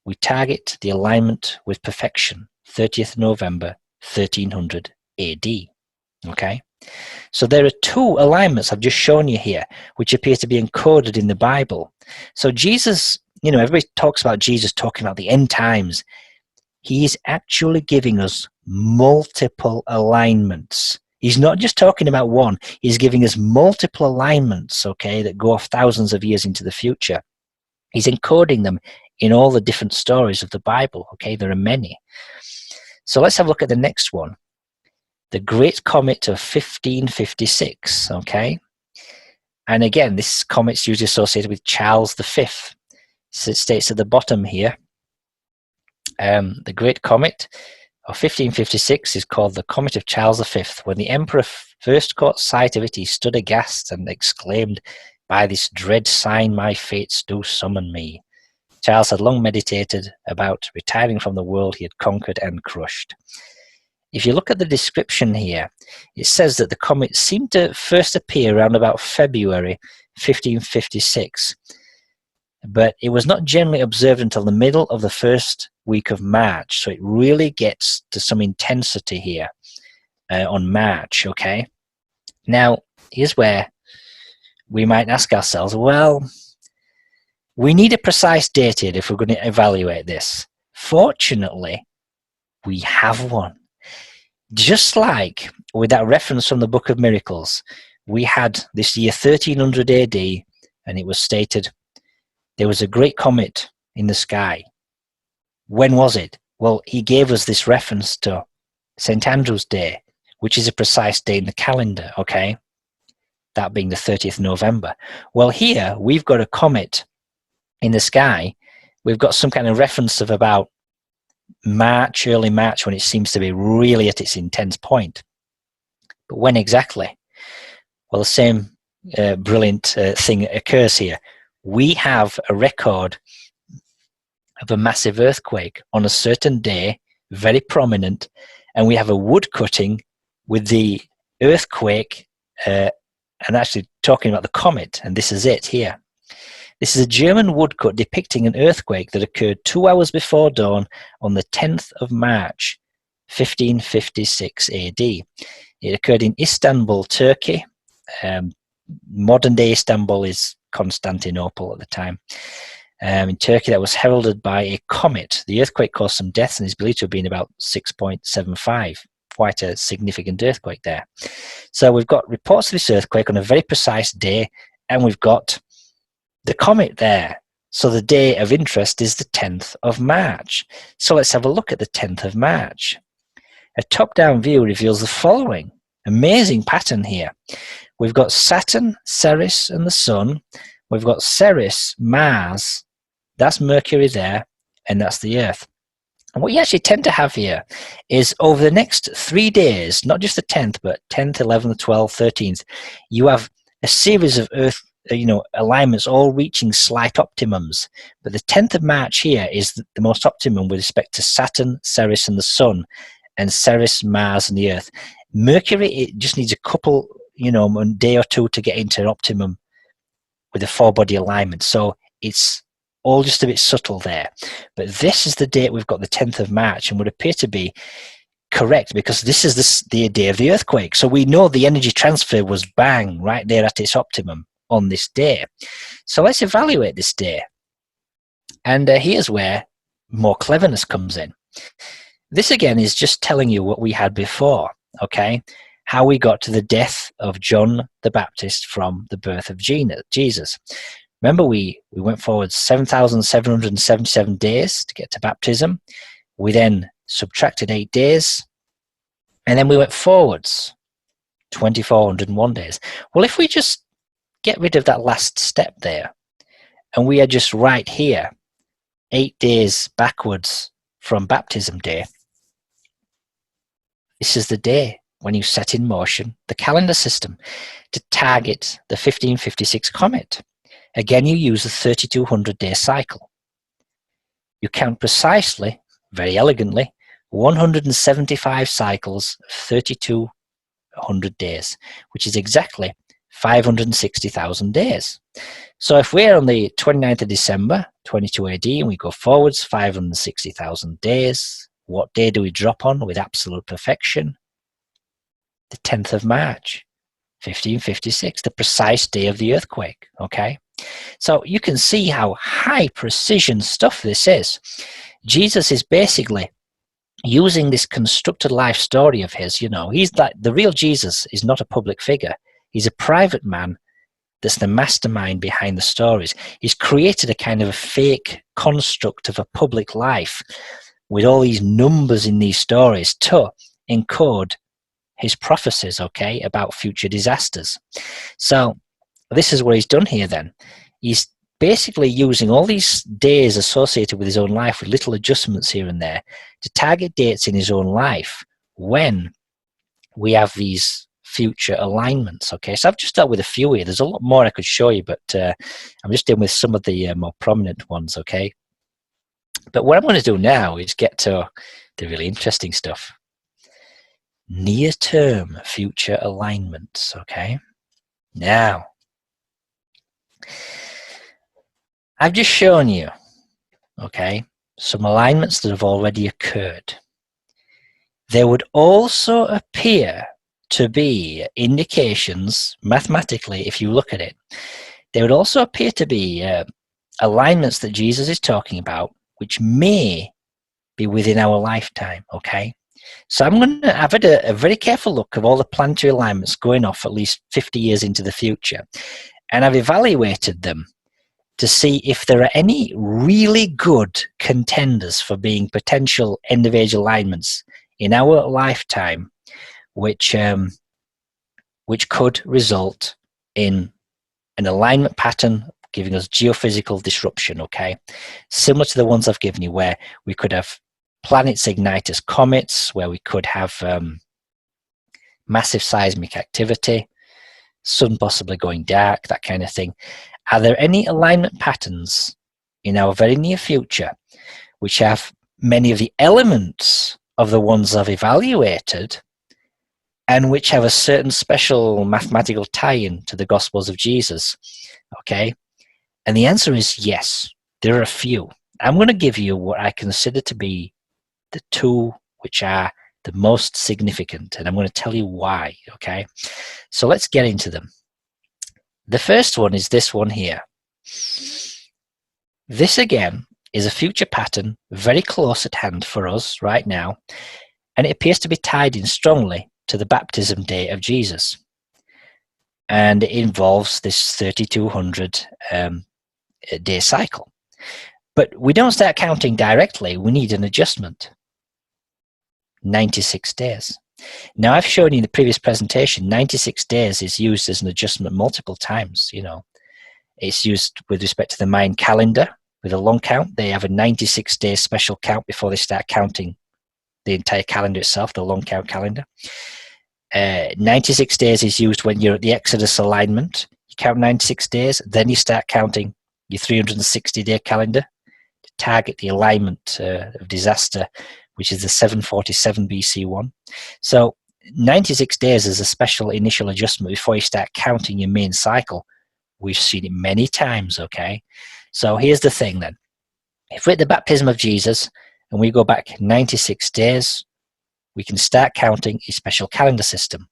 we target the alignment with perfection, 30th November 1300 AD. Okay? So there are two alignments I've just shown you here, which appear to be encoded in the Bible. So Jesus, everybody talks about Jesus talking about the end times. He is actually giving us multiple alignments. He's not just talking about one. He's giving us multiple alignments, okay, that go off thousands of years into the future. He's encoding them in all the different stories of the Bible, okay? There are many. So let's have a look at the next one. The Great Comet of 1556, okay? And again, this comet's usually associated with Charles V. So it states at the bottom here, the Great Comet of 1556 is called the Comet of Charles V. When the Emperor first caught sight of it, he stood aghast and exclaimed, "By this dread sign my fates do summon me." Charles had long meditated about retiring from the world he had conquered and crushed. If you look at the description here, it says that the comet seemed to first appear around about February 1556, but it was not generally observed until the middle of the first week of March. So it really gets to some intensity here on March, okay? Now, here's where we might ask ourselves, well, we need a precise date here if we're going to evaluate this. Fortunately, we have one. Just like with that reference from the Book of Miracles, we had this year 1300 AD, and it was stated there was a great comet in the sky. When was it? Well, he gave us this reference to St. Andrew's Day, which is a precise day in the calendar, okay? That being the 30th November. Well, here we've got a comet in the sky. We've got some kind of reference of about March, early March, when it seems to be really at its intense point. But when exactly? Well, the same brilliant thing occurs here. We have a record of a massive earthquake on a certain day, very prominent, and we have a wood cutting with the earthquake and actually talking about the comet, and this is it here. This is a German woodcut depicting an earthquake that occurred 2 hours before dawn on the 10th of March, 1556 AD. It occurred in Istanbul, Turkey. Modern-day Istanbul is Constantinople at the time. In Turkey, that was heralded by a comet. The earthquake caused some deaths and is believed to have been about 6.75. Quite a significant earthquake there. So we've got reports of this earthquake on a very precise day, and we've got the comet there. So the day of interest is the 10th of March. So let's have a look at the 10th of March. A top-down view reveals the following amazing pattern here. We've got Saturn, Ceres, and the Sun. We've got Ceres, Mars, that's Mercury there, and that's the Earth. And what you actually tend to have here is over the next 3 days, not just the 10th, but 10th, 11th, 12th, 13th, you have a series of Earth alignments all reaching slight optimums. But the 10th of March here is the most optimum with respect to Saturn, Ceres, and the Sun, and Ceres, Mars, and the Earth. Mercury, it just needs a couple, a day or two to get into an optimum with a 4-body alignment. So it's all just a bit subtle there. But this is the date we've got, the 10th of March, and would appear to be correct because this is the day of the earthquake. So we know the energy transfer was bang right there at its optimum on this day. So let's evaluate this day. And here's where more cleverness comes in. This again is just telling you what we had before, okay? how we got to the death of John the Baptist from the birth of Jesus. Remember, we went forward 7,777 days to get to baptism. We then subtracted 8 days, and then we went forwards 2,401 days. Well, if we just get rid of that last step there, and we are just right here, 8 days backwards from baptism day, this is the day when you set in motion the calendar system to target the 1556 comet. Again, you use a 3,200-day cycle. You count precisely, very elegantly, 175 cycles of 3,200 days, which is exactly 560,000 days. So if we're on the 29th of December, 22 AD, and we go forwards 560,000 days, what day do we drop on with absolute perfection? The 10th of March, 1556, the precise day of the earthquake, okay? So you can see how high precision stuff this is. Jesus is basically using this constructed life story of his, he's like, the real Jesus is not a public figure. He's a private man that's the mastermind behind the stories. He's created a kind of a fake construct of a public life with all these numbers in these stories to encode his prophecies, okay, about future disasters. So this is what he's done here then. He's basically using all these days associated with his own life with little adjustments here and there to target dates in his own life when we have these future alignments, okay? So I've just dealt with a few here. There's a lot more I could show you, but I'm just dealing with some of the more prominent ones, okay? But what I'm going to do now is get to the really interesting stuff. Near-term future alignments, okay? Now, I've just shown you, okay, some alignments that have already occurred. There would also appear to be indications, mathematically, if you look at it, there would also appear to be alignments that Jesus is talking about, which may be within our lifetime, okay? So I've had a very careful look of all the planetary alignments going off at least 50 years into the future, and I've evaluated them to see if there are any really good contenders for being potential end-of-age alignments in our lifetime, which could result in an alignment pattern giving us geophysical disruption, okay? Similar to the ones I've given you, where we could have planets ignite as comets, where we could have massive seismic activity, sun possibly going dark, that kind of thing. Are there any alignment patterns in our very near future which have many of the elements of the ones I've evaluated and which have a certain special mathematical tie-in to the Gospels of Jesus, okay? And the answer is yes, there are a few. I'm going to give you what I consider to be the two which are the most significant, and I'm going to tell you why, okay? So let's get into them. The first one is this one here. This, again, is a future pattern very close at hand for us right now, and it appears to be tied in strongly to the baptism day of Jesus. And it involves this 3,200 day cycle. But we don't start counting directly, we need an adjustment. 96 days. Now, I've shown you in the previous presentation, 96 days is used as an adjustment multiple times, It's used with respect to the Mayan calendar with a long count. They have a 96-day special count before they start counting the entire calendar itself, the long count calendar. 96 days is used when you're at the Exodus alignment. You count 96 days, then you start counting your 360-day calendar to target the alignment of disaster, which is the 747 BC1. So 96 days is a special initial adjustment before you start counting your main cycle. We've seen it many times, okay? So here's the thing then. If we're at the baptism of Jesus and we go back 96 days, we can start counting a special calendar system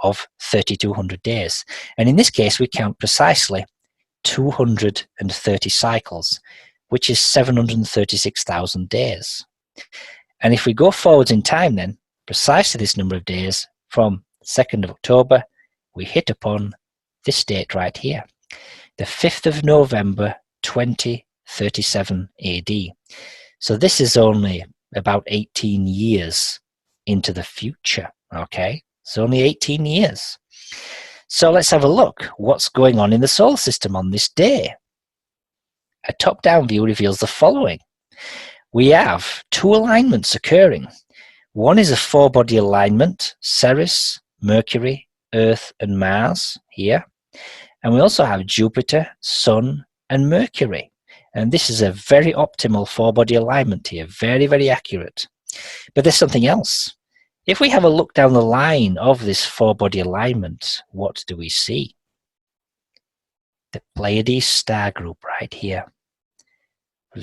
of 3,200 days. And in this case, we count precisely 230 cycles, which is 736,000 days. And if we go forwards in time then, precisely this number of days, from 2nd of October, we hit upon this date right here, the 5th of November 2037 AD. So this is only about 18 years into the future, okay? It's only 18 years. So let's have a look. What's going on in the solar system on this day? A top-down view reveals the following. We have two alignments occurring. One is a four-body alignment, Ceres, Mercury, Earth, and Mars here. And we also have Jupiter, Sun, and Mercury. And this is a very optimal four-body alignment here, very, very accurate. But there's something else. If we have a look down the line of this four-body alignment, what do we see? The Pleiades star group right here.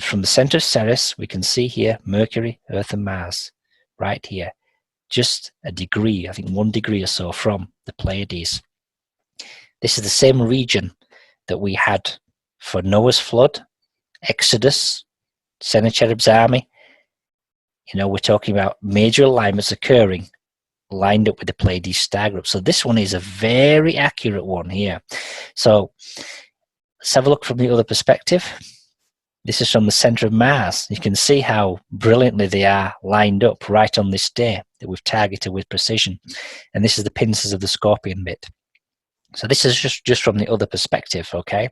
From the center of Ceres, we can see here Mercury, Earth, and Mars right here. Just a degree, I think 1 degree or so from the Pleiades. This is the same region that we had for Noah's flood, Exodus, Sennacherib's army. You know, we're talking about major alignments occurring lined up with the Pleiades star group. So this one is a very accurate one here. So let's have a look from the other perspective. This is from the center of Mars. You can see how brilliantly they are lined up right on this day that we've targeted with precision. And this is the pincers of the scorpion bit. So this is just from the other perspective, okay?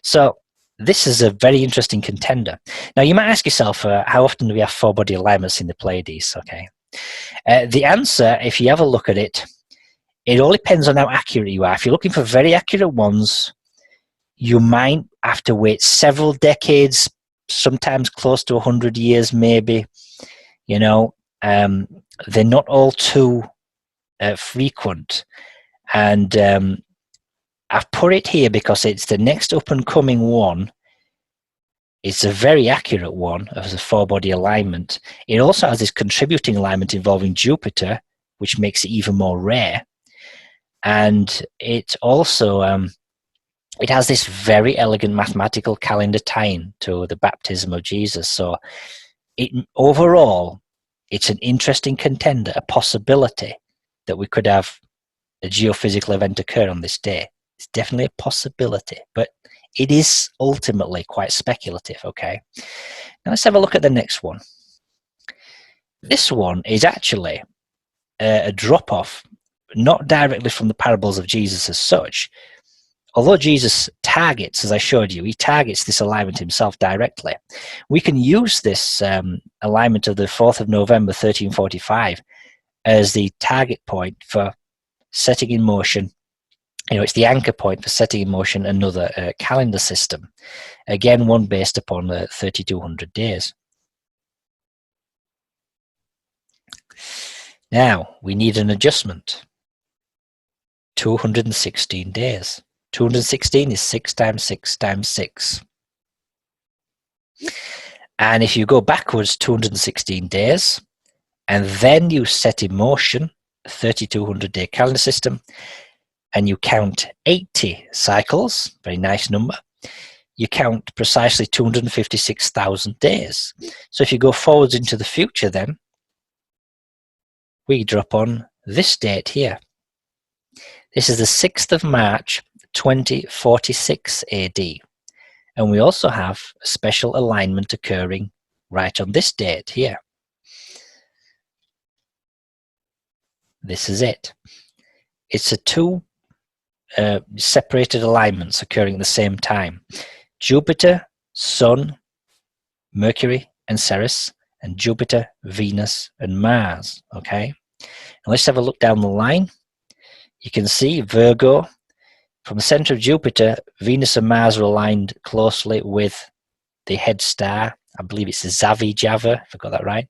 So this is a very interesting contender. Now you might ask yourself, how often do we have four-body alignments in the Pleiades, okay? The answer, if you have a look at it, it all depends on how accurate you are. If you're looking for very accurate ones, you might have to wait several decades, sometimes close to 100 years maybe. You know, they're not all too frequent. And I've put it here because it's the next up-and-coming one. It's a very accurate one as a four-body alignment. It also has this contributing alignment involving Jupiter, which makes it even more rare. And it also it has this very elegant mathematical calendar tie-in to the baptism of Jesus. So overall, it's an interesting contender, a possibility that we could have a geophysical event occur on this day. It's definitely a possibility, but it is ultimately quite speculative, okay? Now let's have a look at the next one. This one is actually a drop-off, not directly from the parables of Jesus as such. Although Jesus targets, as I showed you, he targets this alignment himself directly. We can use this alignment of the 4th of November, 1345, as the target point for setting in motion. You know, it's the anchor point for setting in motion another calendar system. Again, one based upon 3,200 days. Now, we need an adjustment. 216 days. 216 is 6 times 6 times 6. And if you go backwards 216 days, and then you set in motion a 3,200 day calendar system, and you count 80 cycles, very nice number, you count precisely 256,000 days. So if you go forwards into the future then, we drop on this date here. This is the 6th of March, 2046 AD. And we also have a special alignment occurring right on this date here. This is it. It's a two separated alignments occurring at the same time. Jupiter, Sun, Mercury, and Ceres, and Jupiter, Venus, and Mars. Okay? And let's have a look down the line. You can see Virgo. From the center of Jupiter, Venus and Mars are aligned closely with the head star. I believe it's Zavi Java, if I got that right.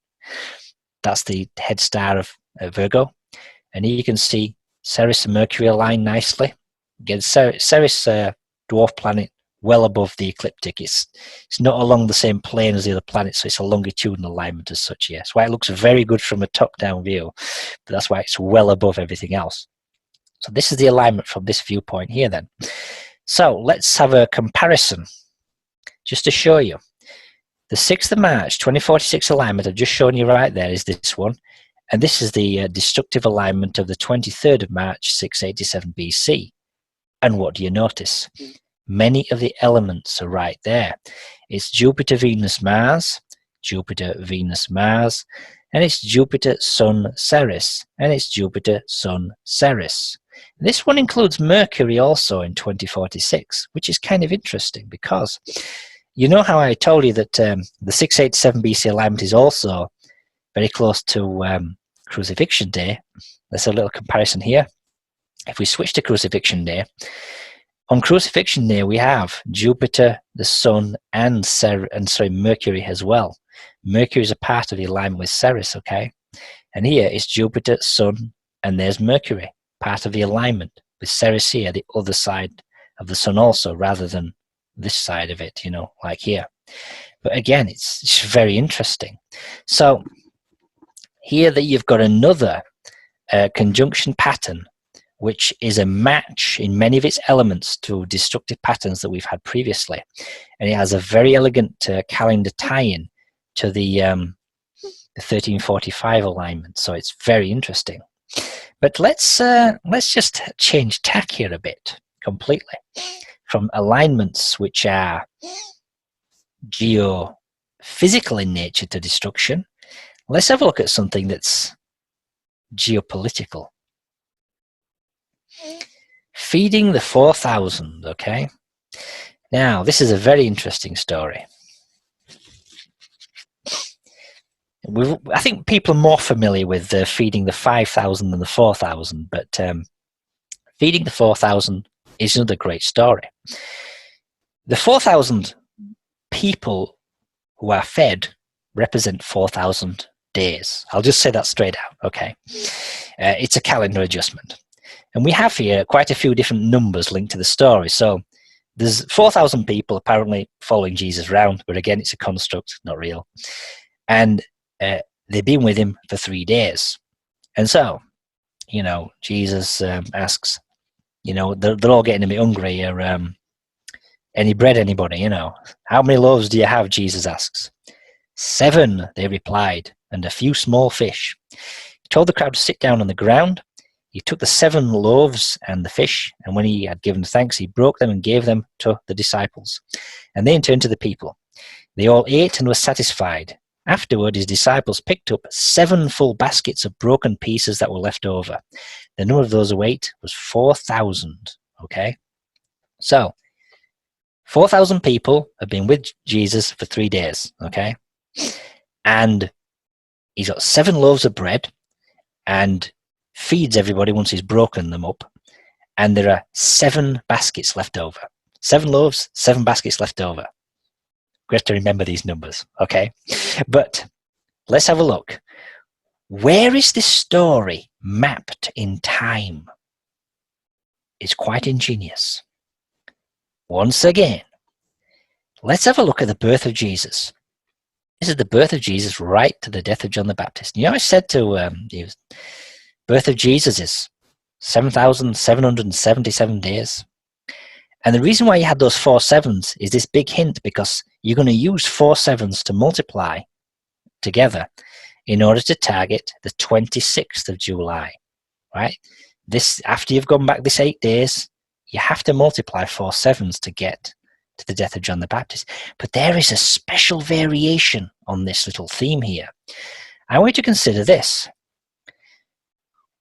That's the head star of Virgo. And here you can see Ceres and Mercury aligned nicely. Again, Ceres, dwarf planet, well above the ecliptic. It's not along the same plane as the other planets, so it's a longitudinal alignment as such, yes. That's why it looks very good from a top-down view, but that's why it's well above everything else. So this is the alignment from this viewpoint here then. So let's have a comparison, just to show you. The 6th of March, 2046 alignment I've just shown you right there is this one. And this is the destructive alignment of the 23rd of March, 687 BC. And what do you notice? Many of the elements are right there. It's Jupiter, Venus, Mars, Jupiter, Venus, Mars, and it's Jupiter, Sun, Ceres, and it's Jupiter, Sun, Ceres. This one includes Mercury also in 2046, which is kind of interesting because you know how I told you that the 687 BC alignment is also very close to Crucifixion Day. There's a little comparison here. If we switch to Crucifixion Day, on Crucifixion Day we have Jupiter, the Sun, and Mercury as well. Mercury is a part of the alignment with Ceres, okay? And here it's Jupiter, Sun, and there's Mercury, part of the alignment with Ceres here, the other side of the Sun also, rather than this side of it, you know, like here. But again, it's very interesting. So here that you've got another conjunction pattern, which is a match in many of its elements to destructive patterns that we've had previously. And it has a very elegant calendar tie-in to the 1345 alignment. So it's very interesting. But let's just change tack here a bit, completely. From alignments which are geophysical in nature to destruction, let's have a look at something that's geopolitical. Feeding the 4,000, okay? Now, this is a very interesting story. I think people are more familiar with feeding the 5,000 than the 4,000, but feeding the 4,000 is another great story. The 4,000 people who are fed represent 4,000 days. I'll just say that straight out, okay? It's a calendar adjustment. And we have here quite a few different numbers linked to the story. So there's 4,000 people apparently following Jesus around, but again, it's a construct, not real. And they've been with him for 3 days. And so, you know, Jesus asks, you know, they're all getting a bit hungry here. Any bread, anybody, you know? How many loaves do you have, Jesus asks. 7, they replied, and a few small fish. He told the crowd to sit down on the ground. He took the 7 loaves and the fish, and when he had given thanks, he broke them and gave them to the disciples. And they in turn to the people. They all ate and were satisfied. Afterward, his disciples picked up 7 full baskets of broken pieces that were left over. The number of those who ate was 4,000, okay? So, 4,000 people have been with Jesus for 3 days, okay? And he's got 7 loaves of bread and feeds everybody once he's broken them up. And there are 7 baskets left over. 7 loaves, 7 baskets left over. Great to remember these numbers, okay? But let's have a look. Where is this story mapped in time? It's quite ingenious. Once again, let's have a look at the birth of Jesus. This is the birth of Jesus right to the death of John the Baptist. You know, I said to you, birth of Jesus is 7,777 days. And the reason why you had those 4 sevens is this big hint, because you're going to use 4 sevens to multiply together in order to target the 26th of July, right? This, after you've gone back this 8 days, you have to multiply 4 sevens to get to the death of John the Baptist. But there is a special variation on this little theme here. I want you to consider this.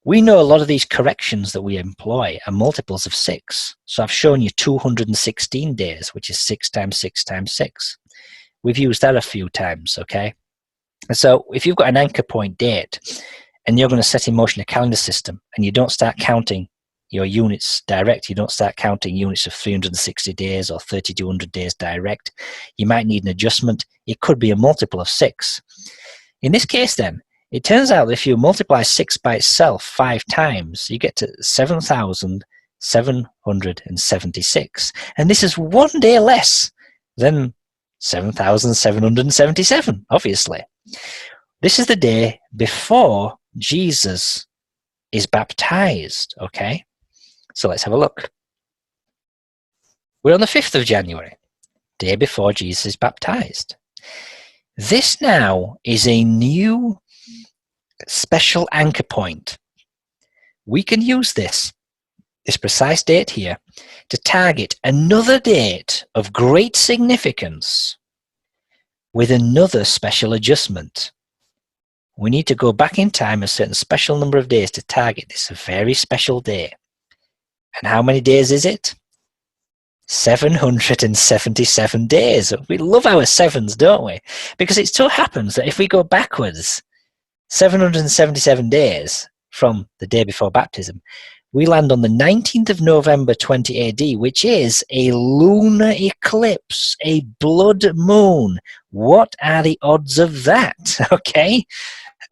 We know a lot of these corrections that we employ are multiples of 6. So I've shown you 216 days, which is 6 times 6 times 6. We've used that a few times, okay? And so if you've got an anchor point date and you're going to set in motion a calendar system and you don't start counting your units direct, you don't start counting units of 360 days or 3,200 days direct, you might need an adjustment. It could be a multiple of 6. In this case then, it turns out that if you multiply 6 by itself 5 times, you get to 7,776. And this is 1 day less than 7,777, obviously. This is the day before Jesus is baptized, okay? So let's have a look. We're on the 5th of January, day before Jesus is baptized. This now is a new special anchor point. We can use this precise date here to target another date of great significance with another special adjustment. We need to go back in time a certain special number of days to target this very special day. And how many days is it? 777 days. We love our sevens, don't we? Because it so happens that if we go backwards 777 days from the day before baptism, we land on the 19th of November 20 AD, which is a lunar eclipse, a blood moon. What are the odds of that? Okay,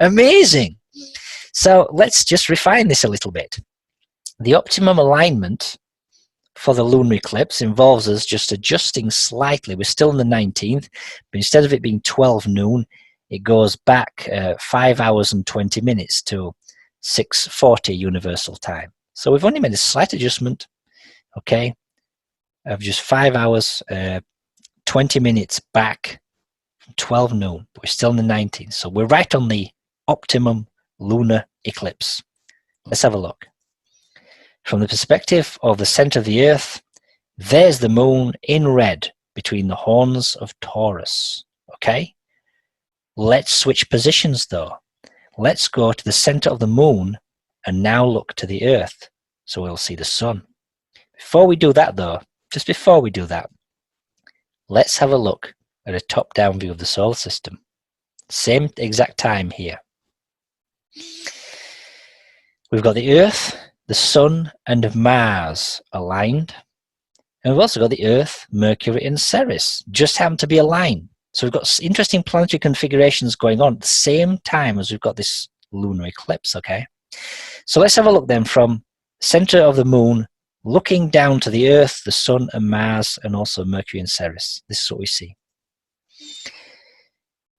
amazing. So let's just refine this a little bit. The optimum alignment for the lunar eclipse involves us just adjusting slightly. We're still on the 19th, but instead of it being 12 noon, it goes back 5 hours and 20 minutes to 6:40 universal time. So we've only made a slight adjustment, okay, of just 5 hours, 20 minutes back from 12 noon, but we're still in the 19th. So we're right on the optimum lunar eclipse. Let's have a look. From the perspective of the center of the Earth, there's the moon in red between the horns of Taurus, okay? Let's switch positions though. Let's go to the center of the moon and now look to the Earth, so we'll see the sun. Before we do that though, just before we do that, let's have a look at a top-down view of the solar system. Same exact time here. We've got the Earth, the Sun and Mars aligned. And we've also got the Earth, Mercury and Ceres just happen to be aligned. So we've got interesting planetary configurations going on at the same time as we've got this lunar eclipse, okay? So let's have a look then from center of the moon, looking down to the Earth, the Sun and Mars, and also Mercury and Ceres. This is what we see.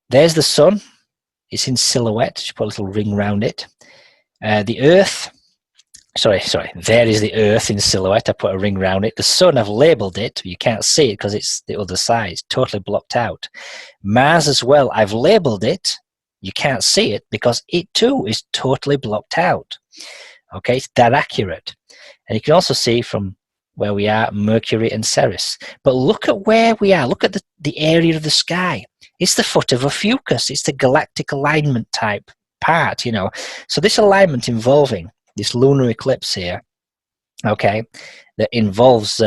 There's the Sun. It's in silhouette. Just put a little ring around it. The Earth, there is the Earth in silhouette. I put a ring around it. The Sun, I've labeled it, but you can't see it because it's the other side. It's totally blocked out. Mars as well, I've labeled it. You can't see it because it too is totally blocked out. Okay, it's that accurate. And you can also see from where we are, Mercury and Ceres. But look at where we are. Look at the area of the sky. It's the foot of Ophiuchus. It's the galactic alignment type part, you know. So this alignment involving this lunar eclipse here, okay, that involves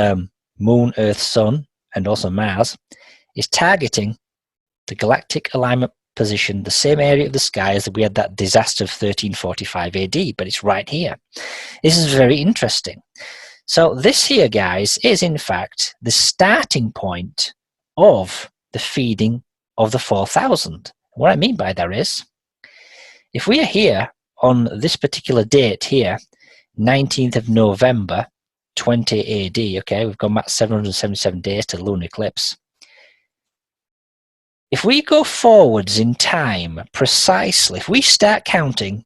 Moon, Earth, Sun, and also Mars, is targeting the galactic alignment position, the same area of the sky as we had that disaster of 1345 AD, but it's right here. This is very interesting. So this here, guys, is in fact the starting point of the feeding of the 4000. What I mean by that is, if we are here on this particular date here, 19th of November, 20 AD, okay, we've gone back 777 days to the lunar eclipse. If we go forwards in time, precisely, if we start counting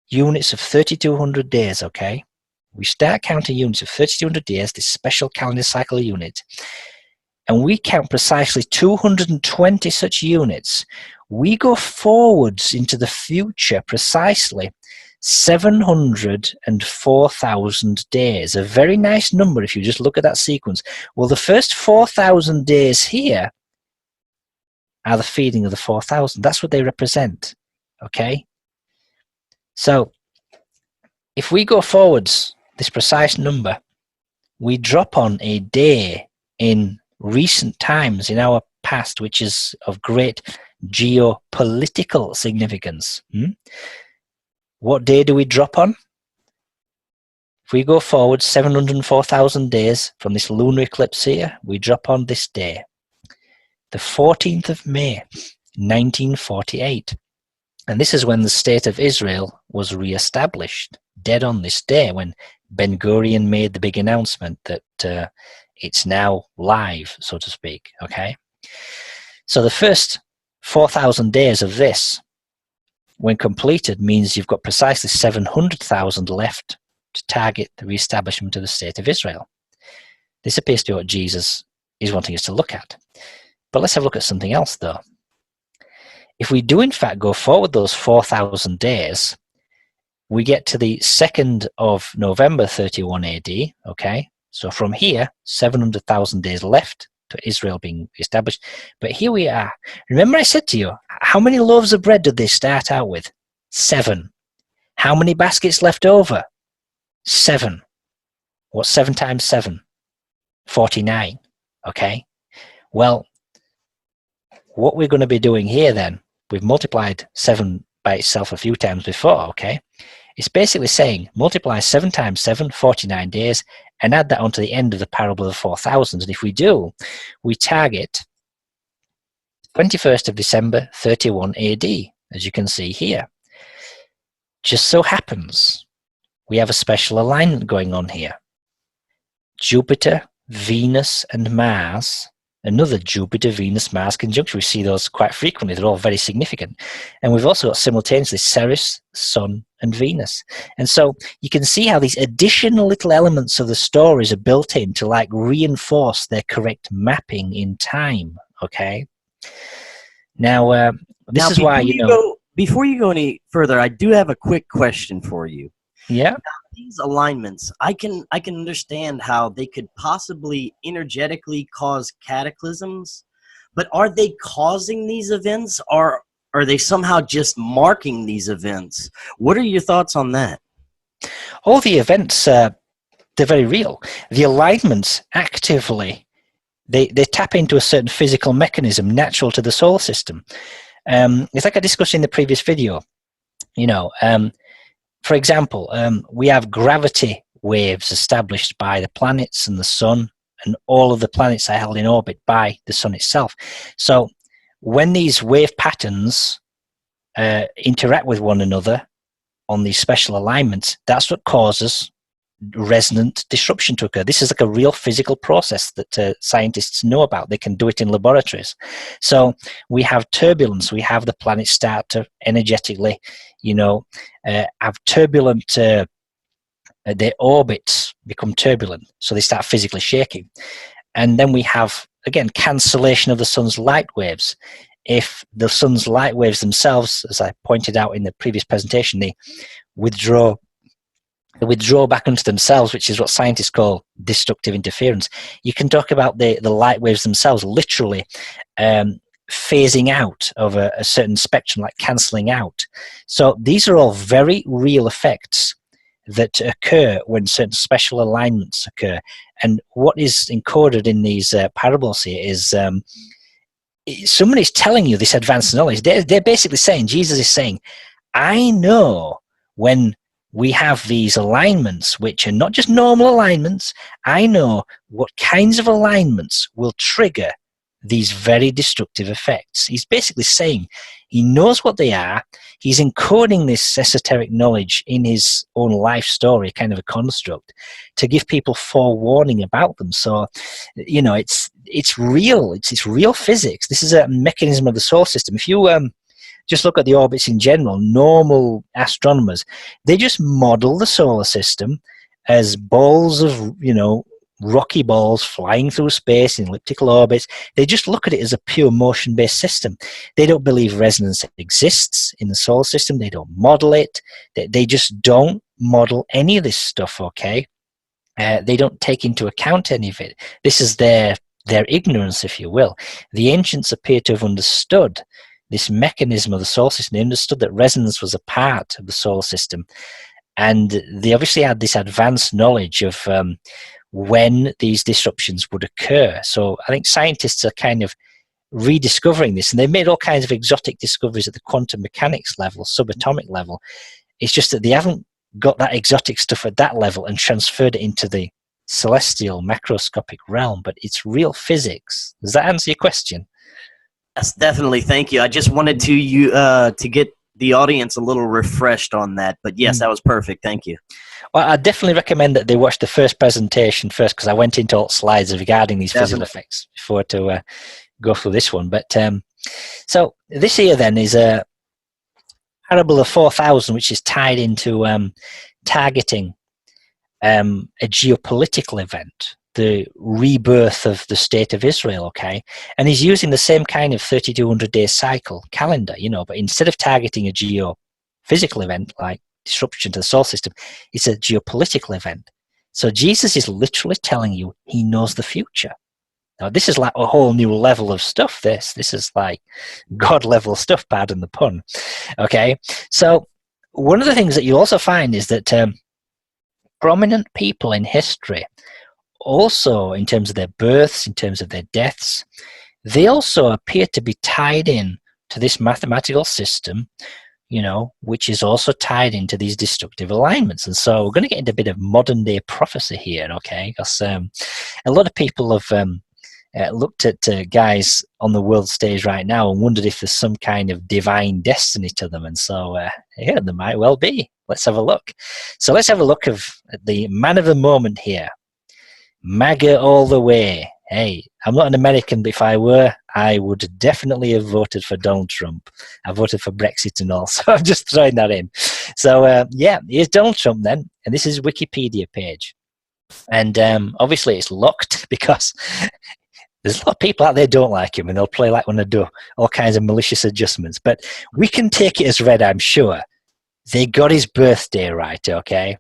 units of 3200 days, okay, we start counting units of 3200 days, this special calendar cycle unit, and we count precisely 220 such units, we go forwards into the future precisely 704,000 days. A very nice number if you just look at that sequence. Well, the first 4,000 days here are the feeding of the 4,000. That's what they represent, okay? So if we go forwards this precise number, we drop on a day in recent times in our past, which is of great geopolitical significance. What day do we drop on? If we go forward 704,000 days from this lunar eclipse here, we drop on this day, the 14th of May, 1948. And this is when the state of Israel was re-established, dead on this day, when Ben-Gurion made the big announcement that it's now live, so to speak, okay? So the first 4,000 days of this, when completed, means you've got precisely 700,000 left to target the re-establishment of the state of Israel. This appears to be what Jesus is wanting us to look at. But let's have a look at something else, though. if we do in fact go forward those 4,000 days, we get to the 2nd of November 31 AD, okay? So from here, 700,000 days left to Israel being established. But here we are. Remember I said to you, how many loaves of bread did they start out with? 7. How many baskets left over? 7. What's 7 times 7? 49, okay? Well, what we're going to be doing here then, we've multiplied 7 by itself a few times before, okay? It's basically saying multiply 7 times 7, 49 days, and add that onto the end of the parable of the 4,000. And if we do, we target 21st of December 31 AD, as you can see here. Just so happens we have a special alignment going on here. Jupiter, Venus, and Mars. Another Jupiter, Venus, Mars conjunction. We see those quite frequently. They're all very significant. And we've also got simultaneously Ceres, Sun, and Venus. And so you can see how these additional little elements of the stories are built in to like reinforce their correct mapping in time. Okay. Now, this is why, before you go any further, I do have a quick question for you. Yeah. Now, these alignments, I can understand how they could possibly energetically cause cataclysms, but are they causing these events, or are they somehow just marking these events? What are your thoughts on that? All the events, they're very real. The alignments actively, they tap into a certain physical mechanism natural to the solar system. It's like I discussed in the previous video. For example, we have gravity waves established by the planets and the sun, and all of the planets are held in orbit by the sun itself. So when these wave patterns interact with one another on these special alignments, that's what causes resonant disruption to occur. This is like a real physical process that scientists know about. They can do it in laboratories. So we have turbulence. We have the planets start to energetically, have turbulent, their orbits become turbulent. So they start physically shaking. And then we have, again, cancellation of the sun's light waves. If the sun's light waves themselves, as I pointed out in the previous presentation, they withdraw back into themselves, which is what scientists call destructive interference. You can talk about the light waves themselves literally phasing out of a certain spectrum, like cancelling out. So these are all very real effects that occur when certain special alignments occur. And what is encoded in these parables here is somebody's telling you this advanced knowledge. They're basically saying, Jesus is saying, I know when we have these alignments, which are not just normal alignments. I know what kinds of alignments will trigger these very destructive effects. He's basically saying he knows what they are. He's encoding this esoteric knowledge in his own life story, kind of a construct, to give people forewarning about them. So, it's real. It's real physics. This is a mechanism of the solar system. If you just look at the orbits in general, normal astronomers, they just model the solar system as balls of, rocky balls flying through space in elliptical orbits. They just look at it as a pure motion-based system. They don't believe resonance exists in the solar system. They don't model it. They just don't model any of this stuff, okay? They don't take into account any of it. This is their ignorance, if you will. The ancients appear to have understood this mechanism of the solar system. They understood that resonance was a part of the solar system. And they obviously had this advanced knowledge of when these disruptions would occur. So I think scientists are kind of rediscovering this, and they've made all kinds of exotic discoveries at the quantum mechanics level, subatomic level. It's just that they haven't got that exotic stuff at that level and transferred it into the celestial macroscopic realm, but it's real physics. Does that answer your question? Yes, definitely. Thank you. I just wanted to get the audience a little refreshed on that. But yes, that was perfect. Thank you. Well, I definitely recommend that they watch the first presentation first, because I went into all slides regarding these physical effects before to go through this one. But so this here then is a parable of 4,000, which is tied into targeting a geopolitical event the rebirth of the state of Israel, okay? And he's using the same kind of 3,200-day cycle calendar, you know, but instead of targeting a geophysical event like disruption to the solar system, it's a geopolitical event. So Jesus is literally telling you he knows the future. Now, this is like a whole new level of stuff, this is like God-level stuff, pardon the pun, okay? So one of the things that you also find is that prominent people in history, also in terms of their births, in terms of their deaths, they also appear to be tied in to this mathematical system, you know, which is also tied into these destructive alignments. And so we're going to get into a bit of modern day prophecy here, okay? Because a lot of people have looked at guys on the world stage right now and wondered if there's some kind of divine destiny to them. And so, yeah, there might well be. Let's have a look. So let's have a look at the man of the moment here. MAGA all the way. Hey, I'm not an American, but if I were, I would definitely have voted for Donald Trump. I voted for Brexit and all, so I'm just throwing that in. So, yeah, here's Donald Trump then, and this is his Wikipedia page. And obviously it's locked because there's a lot of people out there who don't like him, and they'll play like when they do all kinds of malicious adjustments. But we can take it as read, I'm sure. They got his birthday right, okay?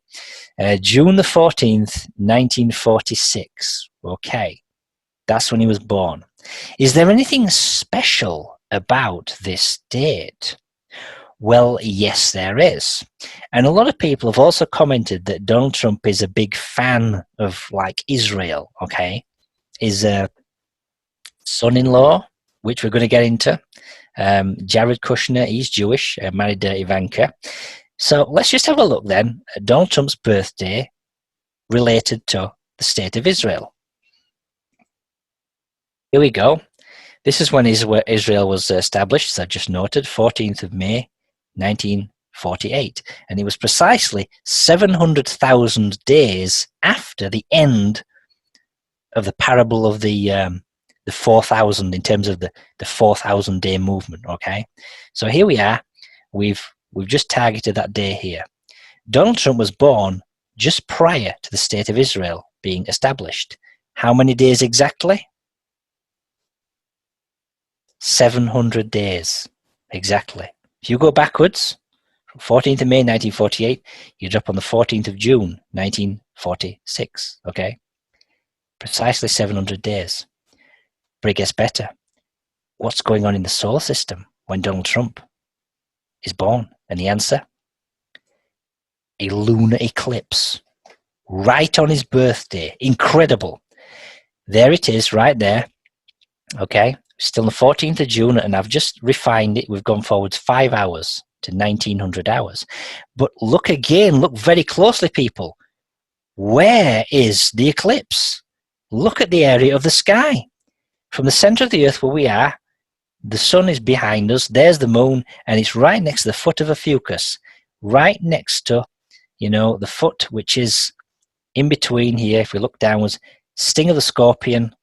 June the 14th, 1946. Okay, that's when he was born. Is there anything special about this date? Well, yes, there is. And a lot of people have also commented that Donald Trump is a big fan of, like, Israel, okay? His son-in-law, which we're going to get into, Jared Kushner, he's Jewish, married Ivanka. So let's just have a look then at Donald Trump's birthday related to the state of Israel. Here we go. This is when Israel was established, as I just noted, 14th of May, 1948. And it was precisely 700,000 days after the end of the parable of the 4,000 in terms of the 4,000-day movement, okay? So here we are. We've just targeted that day here. Donald Trump was born just prior to the state of Israel being established. How many days exactly? 700 days, exactly. If you go backwards, from 14th of May, 1948, you drop on the 14th of June, 1946, okay? Precisely 700 days. But it gets better. What's going on in the solar system when Donald Trump is born? And the answer? A lunar eclipse. Right on his birthday. Incredible. There it is, right there. Okay, still the 14th of June, and I've just refined it. We've gone forwards 5 hours to 1900 hours. But look again, look very closely, people. Where is the eclipse? Look at the area of the sky. From the center of the earth where we are, the sun is behind us, there's the moon, and it's right next to the foot of a fucus, right next to, you know, the foot, which is in between here, if we look downwards, sting of the scorpion,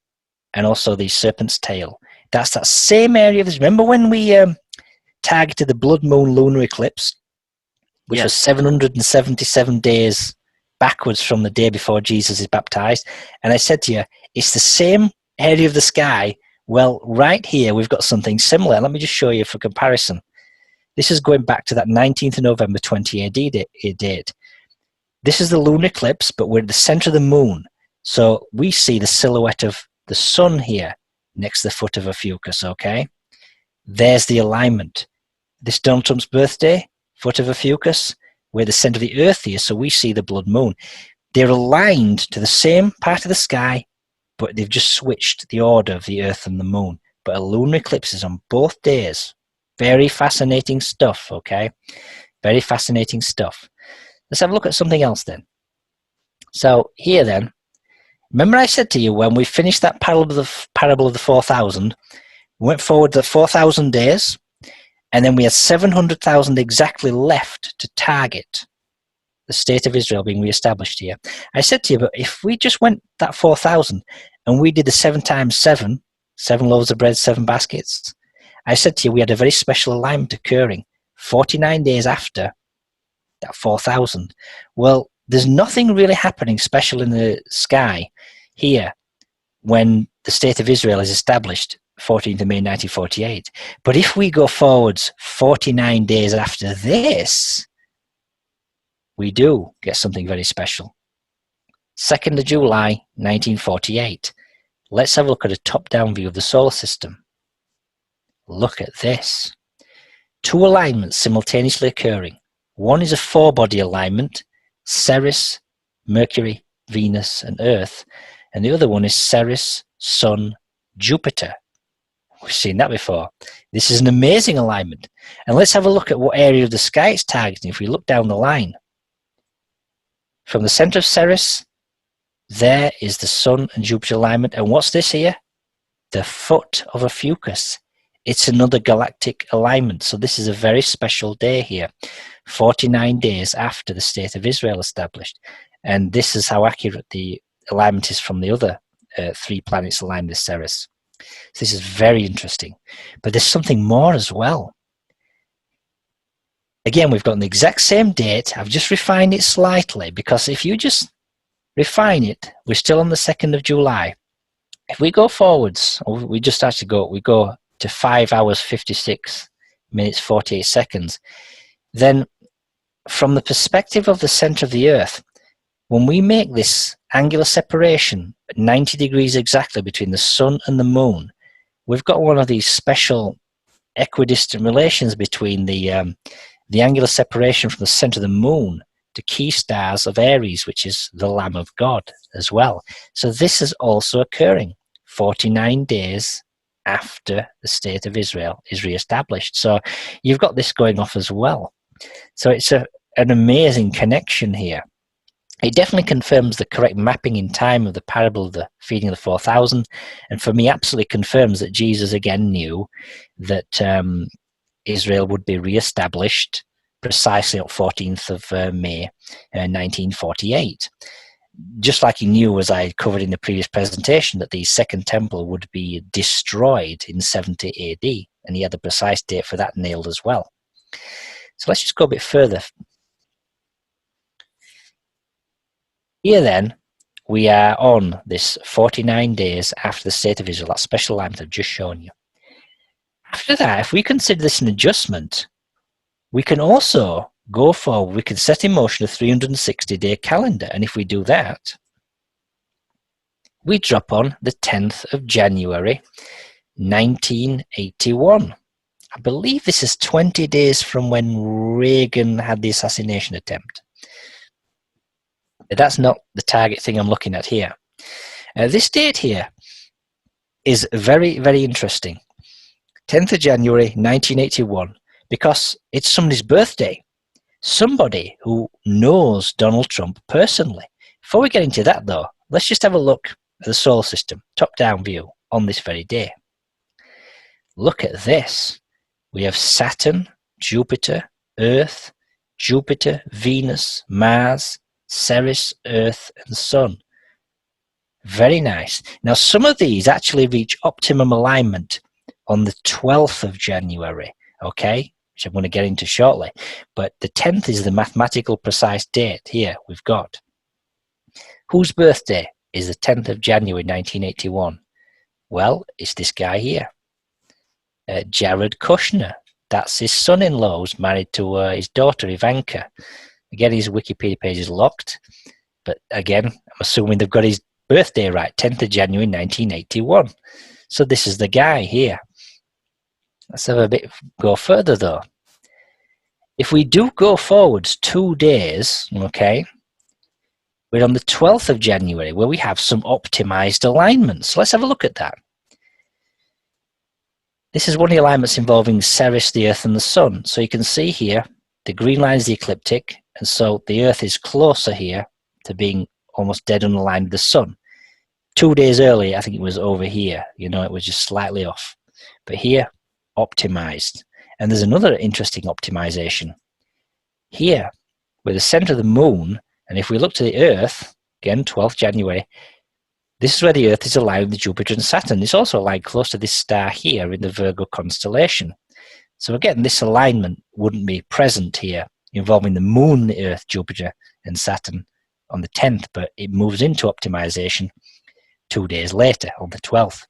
and also the serpent's tail. That's that same area. Remember when we targeted the blood moon lunar eclipse, which was 777 days backwards from the day before Jesus is baptized? And I said to you, it's the same area of the sky. Well, right here, we've got something similar. Let me just show you for comparison. This is going back to that 19th of November 20 AD date. This is the lunar eclipse, but we're at the center of the moon. So we see the silhouette of the sun here next to the foot of a fucus, okay? There's the alignment. This Donald Trump's birthday, foot of a fucus, we're at the center of the earth here, so we see the blood moon. They're aligned to the same part of the sky, but they've just switched the order of the earth and the moon. But a lunar eclipse is on both days. Very fascinating stuff, okay? Very fascinating stuff. Let's have a look at something else then. So here then, remember I said to you when we finished that parable of the 4,000, we went forward to 4,000 days, and then we had 700,000 exactly left to target the state of Israel being reestablished here. I said to you, but if we just went that 4,000 and we did the 7 times 7, 7 loaves of bread, 7 baskets, I said to you we had a very special alignment occurring 49 days after that 4,000. Well, there's nothing really happening special in the sky here when the State of Israel is established, 14th of May 1948. But if we go forwards 49 days after this, we do get something very special. 2nd of July 1948. Let's have a look at a top-down view of the solar system. Look at this. 2 alignments simultaneously occurring. One is a 4-body alignment, Ceres, Mercury, Venus, and Earth. And the other one is Ceres, Sun, Jupiter. We've seen that before. This is an amazing alignment. And let's have a look at what area of the sky it's targeting if we look down the line. From the center of Ceres, there is the Sun and Jupiter alignment. And what's this here? The foot of a Fucus. It's another galactic alignment. So this is a very special day here, 49 days after the State of Israel established. And this is how accurate the alignment is from the other 3 planets aligned with Ceres. So this is very interesting. But there's something more as well. Again, we've got the exact same date. I've just refined it slightly, because if you just refine it, we're still on the 2nd of July. If we go forwards, we just actually go to 5 hours 56 minutes 48 seconds, then from the perspective of the center of the Earth, when we make this angular separation at 90 degrees exactly between the Sun and the Moon, we've got one of these special equidistant relations between the angular separation from the center of the Moon to key stars of Aries, which is the Lamb of God as well. So this is also occurring 49 days after the State of Israel is re-established. So you've got this going off as well. So it's an amazing connection here. It definitely confirms the correct mapping in time of the parable of the feeding of the 4,000, and for me absolutely confirms that Jesus again knew that Israel would be re-established precisely on 14th of May 1948. Just like he knew, as I covered in the previous presentation, that the Second Temple would be destroyed in 70 AD, and he had the precise date for that nailed as well. So let's just go a bit further. Here then, we are on this 49 days after the State of Israel, that special alignment I've just shown you. After that, if we consider this an adjustment, we can also go forward, we can set in motion a 360-day calendar, and if we do that, we drop on the 10th of January 1981. I believe this is 20 days from when Reagan had the assassination attempt. But that's not the target thing I'm looking at here. This date here is very, very interesting. 10th of January 1981, because it's somebody's birthday. Somebody who knows Donald Trump personally. Before we get into that though, let's just have a look at the solar system, top-down view on this very day. Look at this. We have Saturn, Jupiter, Earth, Jupiter, Venus, Mars, Ceres, Earth, and Sun. Very nice. Now, some of these actually reach optimum alignment on the 12th of January, okay, which I'm going to get into shortly. But the 10th is the mathematical precise date here we've got. Whose birthday is the 10th of January 1981? Well, it's this guy here, Jared Kushner. That's his son-in-law who's married to his daughter Ivanka. Again, his Wikipedia page is locked, but again, I'm assuming they've got his birthday right, 10th of January 1981. So this is the guy here. Let's have a bit go further though. If we do go forwards 2 days, okay, we're on the 12th of January where we have some optimized alignments. Let's have a look at that. This is one of the alignments involving Ceres, the Earth, and the Sun. So you can see here, the green line is the ecliptic, and so the Earth is closer here to being almost dead on the line with the Sun. 2 days earlier, I think it was over here. You know, it was just slightly off. But here, optimized. And there's another interesting optimization. Here, with the center of the Moon, and if we look to the Earth, again, 12th January, this is where the Earth is aligned with Jupiter and Saturn. It's also aligned close to this star here in the Virgo constellation. So again, this alignment wouldn't be present here, involving the Moon, the Earth, Jupiter, and Saturn on the 10th, but it moves into optimization 2 days later, on the 12th.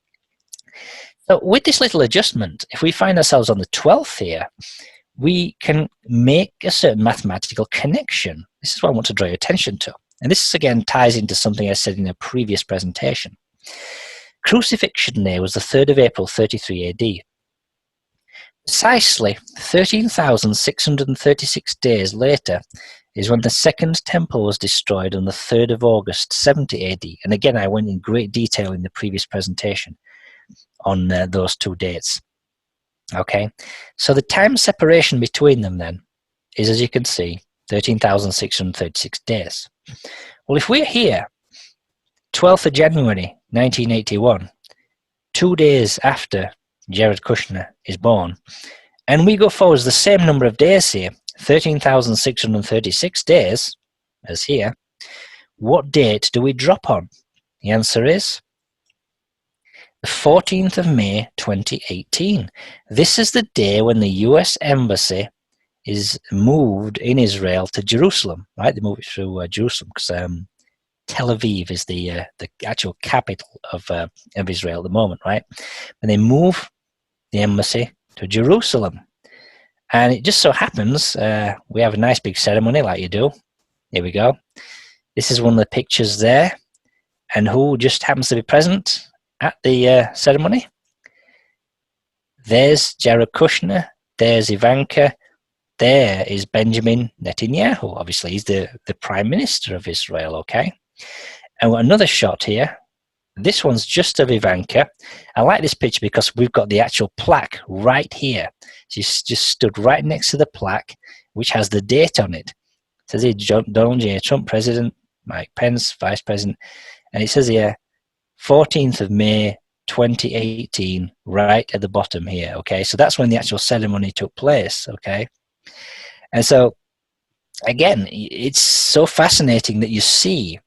So with this little adjustment, if we find ourselves on the 12th here, we can make a certain mathematical connection. This is what I want to draw your attention to. And this again ties into something I said in a previous presentation. Crucifixion Day was the 3rd of April, 33 AD. Precisely 13,636 days later is when the Second Temple was destroyed on the 3rd of August, 70 AD. And again, I went in great detail in the previous presentation on those 2 dates. Okay, so the time separation between them then is, as you can see, 13,636 days. Well, if we're here, 12th of January 1981, 2 days after Jared Kushner is born, and we go forward the same number of days here, 13,636 days, as here, what date do we drop on? The answer is the 14th of May 2018. This is the day when the US Embassy is moved in Israel to Jerusalem, right? They move it through Jerusalem because Tel Aviv is the actual capital of Israel at the moment, right? And they move the embassy to Jerusalem. And it just so happens we have a nice big ceremony like you do. Here we go. This is one of the pictures there. And who just happens to be present at the ceremony? There's Jared Kushner. There's Ivanka. There is Benjamin Netanyahu. Obviously, he's the Prime Minister of Israel, okay? And another shot here. This one's just of Ivanka. I like this picture because we've got the actual plaque right here. She's just stood right next to the plaque, which has the date on it. It says here, Donald J. Trump, President, Mike Pence, Vice President. And it says here, 14th of May, 2018, right at the bottom here, okay? So that's when the actual ceremony took place, okay? And so, again, it's so fascinating that you see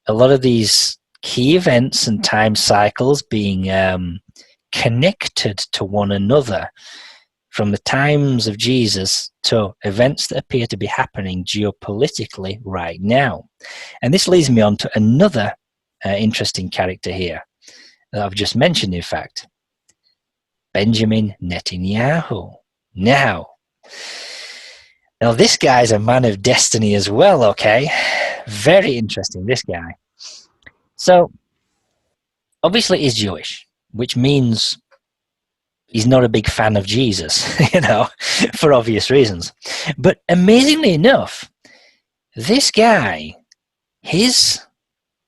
a lot of these key events and time cycles being connected to one another from the times of Jesus to events that appear to be happening geopolitically right now. And this leads me on to another interesting character here that I've just mentioned, in fact. Benjamin Netanyahu. Now, this guy's a man of destiny as well, okay? Very interesting, this guy. So, obviously he's Jewish, which means he's not a big fan of Jesus, for obvious reasons. But amazingly enough, this guy, his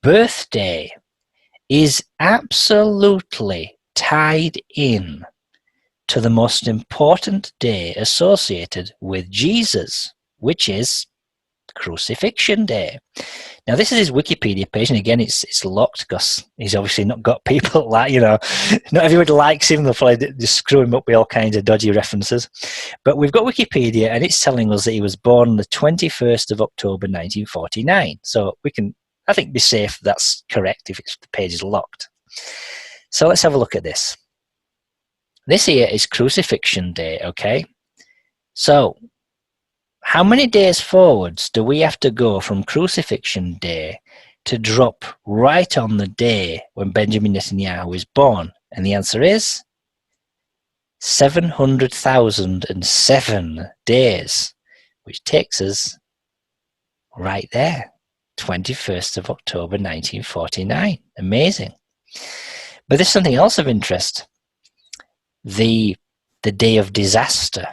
birthday is absolutely tied in to the most important day associated with Jesus, which is Crucifixion Day. Now, this is his Wikipedia page, and again, it's locked because he's obviously not got people like, not everybody likes him. They'll probably just screw him up with all kinds of dodgy references. But we've got Wikipedia, and it's telling us that he was born on the 21st of October, 1949. So we can, I think, be safe that's correct if the page is locked. So let's have a look at this. This here is Crucifixion Day, okay? So, how many days forwards do we have to go from Crucifixion Day to drop right on the day when Benjamin Netanyahu is born? And the answer is 700,007 days, which takes us right there, 21st of October, 1949. Amazing. But there's something else of interest. The day of disaster.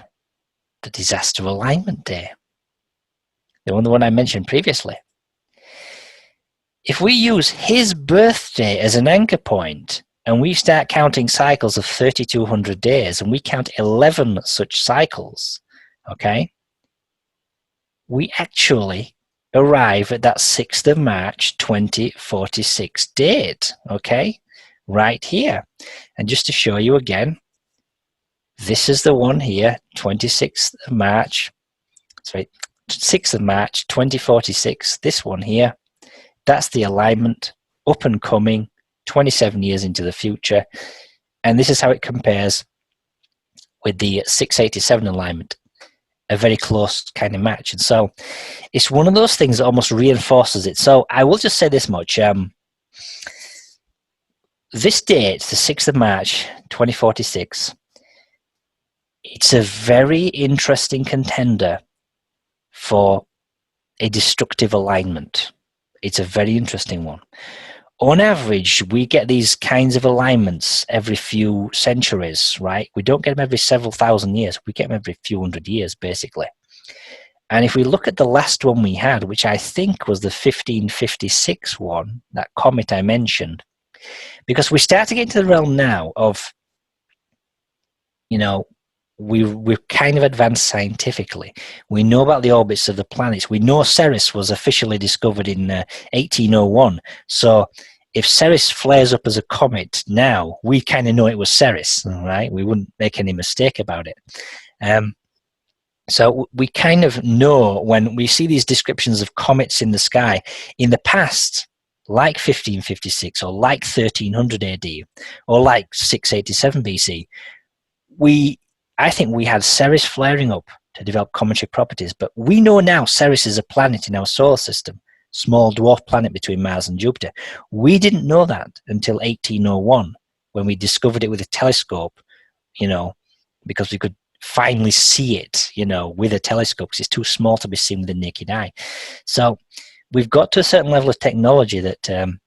The disaster alignment day, the one I mentioned previously. If we use his birthday as an anchor point and we start counting cycles of 3,200 days and we count 11 such cycles, okay, we actually arrive at that 6th of March 2046 date, okay, right here. And just to show you again, this is the one here, 26th of March, sorry, 6th of March, 2046, this one here, that's the alignment, up and coming, 27 years into the future, and this is how it compares with the 687 alignment, a very close kind of match. And so it's one of those things that almost reinforces it. So I will just say this much, this date, the 6th of March, 2046, it's a very interesting contender for a destructive alignment. It's a very interesting one. On average, we get these kinds of alignments every few centuries, right? We don't get them every several thousand years. We get them every few hundred years, basically. And if we look at the last one we had, which I think was the 1556 one, that comet I mentioned, because we start to get into the realm now of, you know, we're kind of advanced scientifically. We know about the orbits of the planets. We know Ceres was officially discovered in 1801. So if Ceres flares up as a comet now, we kind of know it was Ceres, right? We wouldn't make any mistake about it. So we kind of know when we see these descriptions of comets in the sky in the past, like 1556 or like 1300 AD or like 687 BC, I think we had Ceres flaring up to develop cometary properties, but we know now Ceres is a planet in our solar system, small dwarf planet between Mars and Jupiter. We didn't know that until 1801 when we discovered it with a telescope, you know, because we could finally see it, you know, with a telescope because it's too small to be seen with the naked eye. So we've got to a certain level of technology that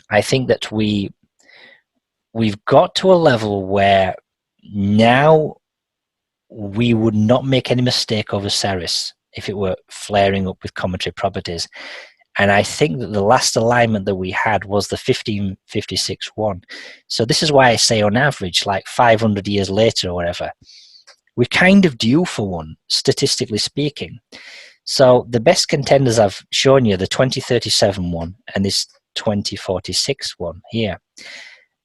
I think that we've got to a level where now we would not make any mistake over Ceres if it were flaring up with cometary properties. And I think that the last alignment that we had was the 1556 one. So this is why I say on average, like 500 years later or whatever, we're kind of due for one, statistically speaking. So the best contenders I've shown you, the 2037 one and this 2046 one here.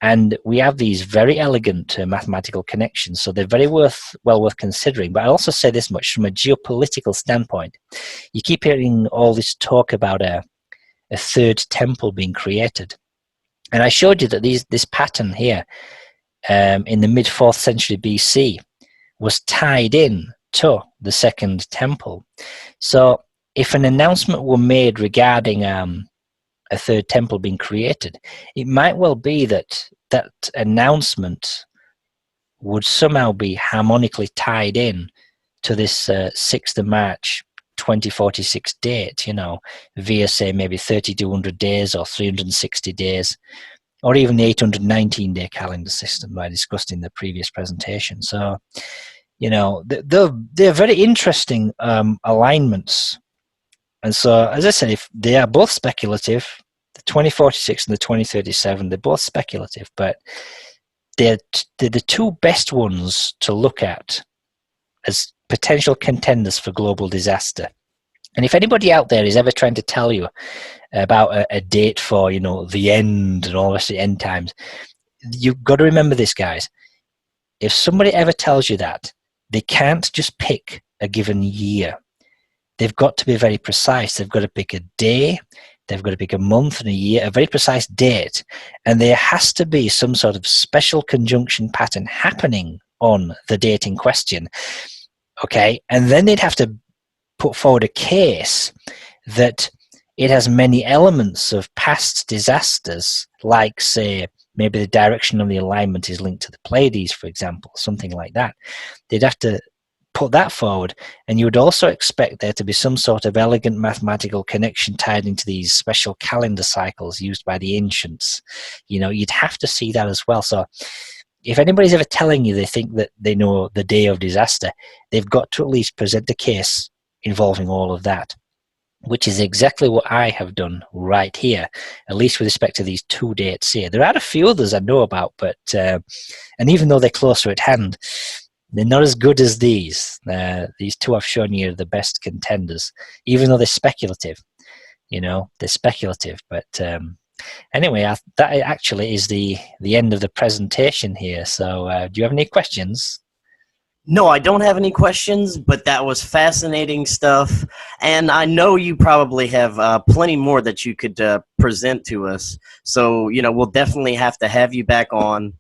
And we have these very elegant mathematical connections, so they're very well worth considering. But I also say this much from a geopolitical standpoint. You keep hearing all this talk about a third temple being created. And I showed you that this pattern here in the mid-4th century BC was tied in to the second temple. So if an announcement were made regarding a third temple being created, it might well be that that announcement would somehow be harmonically tied in to this 6th of March 2046 date, you know, via say maybe 3200 days or 360 days, or even the 819-day calendar system I discussed in the previous presentation. So, you know, they're very interesting alignments. And so, as I said, if they are both speculative, the 2046 and the 2037, they're both speculative, but they're the two best ones to look at as potential contenders for global disaster. And if anybody out there is ever trying to tell you about a date for, you know, the end and all the rest of the end times, you've got to remember this, guys. If somebody ever tells you that, they can't just pick a given year. They've got to be very precise. They've got to pick a day, they've got to pick a month and a year, a very precise date, and there has to be some sort of special conjunction pattern happening on the date in question. Okay, and then they'd have to put forward a case that it has many elements of past disasters, like, say, maybe the direction of the alignment is linked to the Pleiades, for example, something like that. They'd have to put that forward, and you would also expect there to be some sort of elegant mathematical connection tied into these special calendar cycles used by the ancients. You know, you'd have to see that as well. So if anybody's ever telling you they think that they know the day of disaster, they've got to at least present a case involving all of that, which is exactly what I have done right here, at least with respect to these two dates here. There are a few others I know about, but and even though they're closer at hand, they're not as good as these. These two I've shown you are the best contenders, even though they're speculative. You know, they're speculative. But anyway, that actually is the end of the presentation here. So do you have any questions? No, I don't have any questions, but that was fascinating stuff. And I know you probably have plenty more that you could present to us. So, you know, we'll definitely have to have you back on.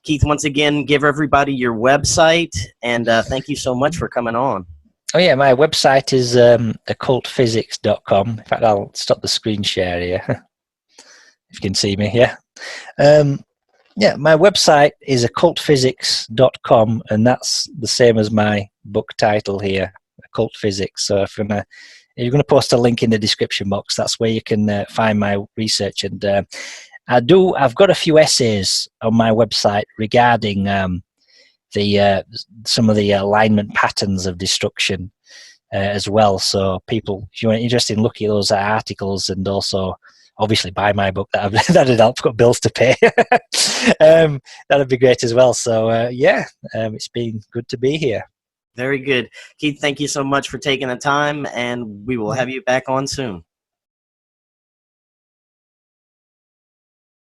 Keith, once again, give everybody your website, and thank you so much for coming on. Oh, yeah, my website is occultphysics.com. In fact, I'll stop the screen share here. if you can see me, yeah. Yeah, my website is occultphysics.com, and that's the same as my book title here, Occult Physics. So if you're going to post a link in the description box, that's where you can find my research. And I've got a few essays on my website regarding some of the alignment patterns of destruction as well. So people, if you're interested in looking at those articles, and also obviously buy my book, that'd help. I've got bills to pay. That'd be great as well. So it's been good to be here. Very good. Keith, thank you so much for taking the time, and we will have you back on soon.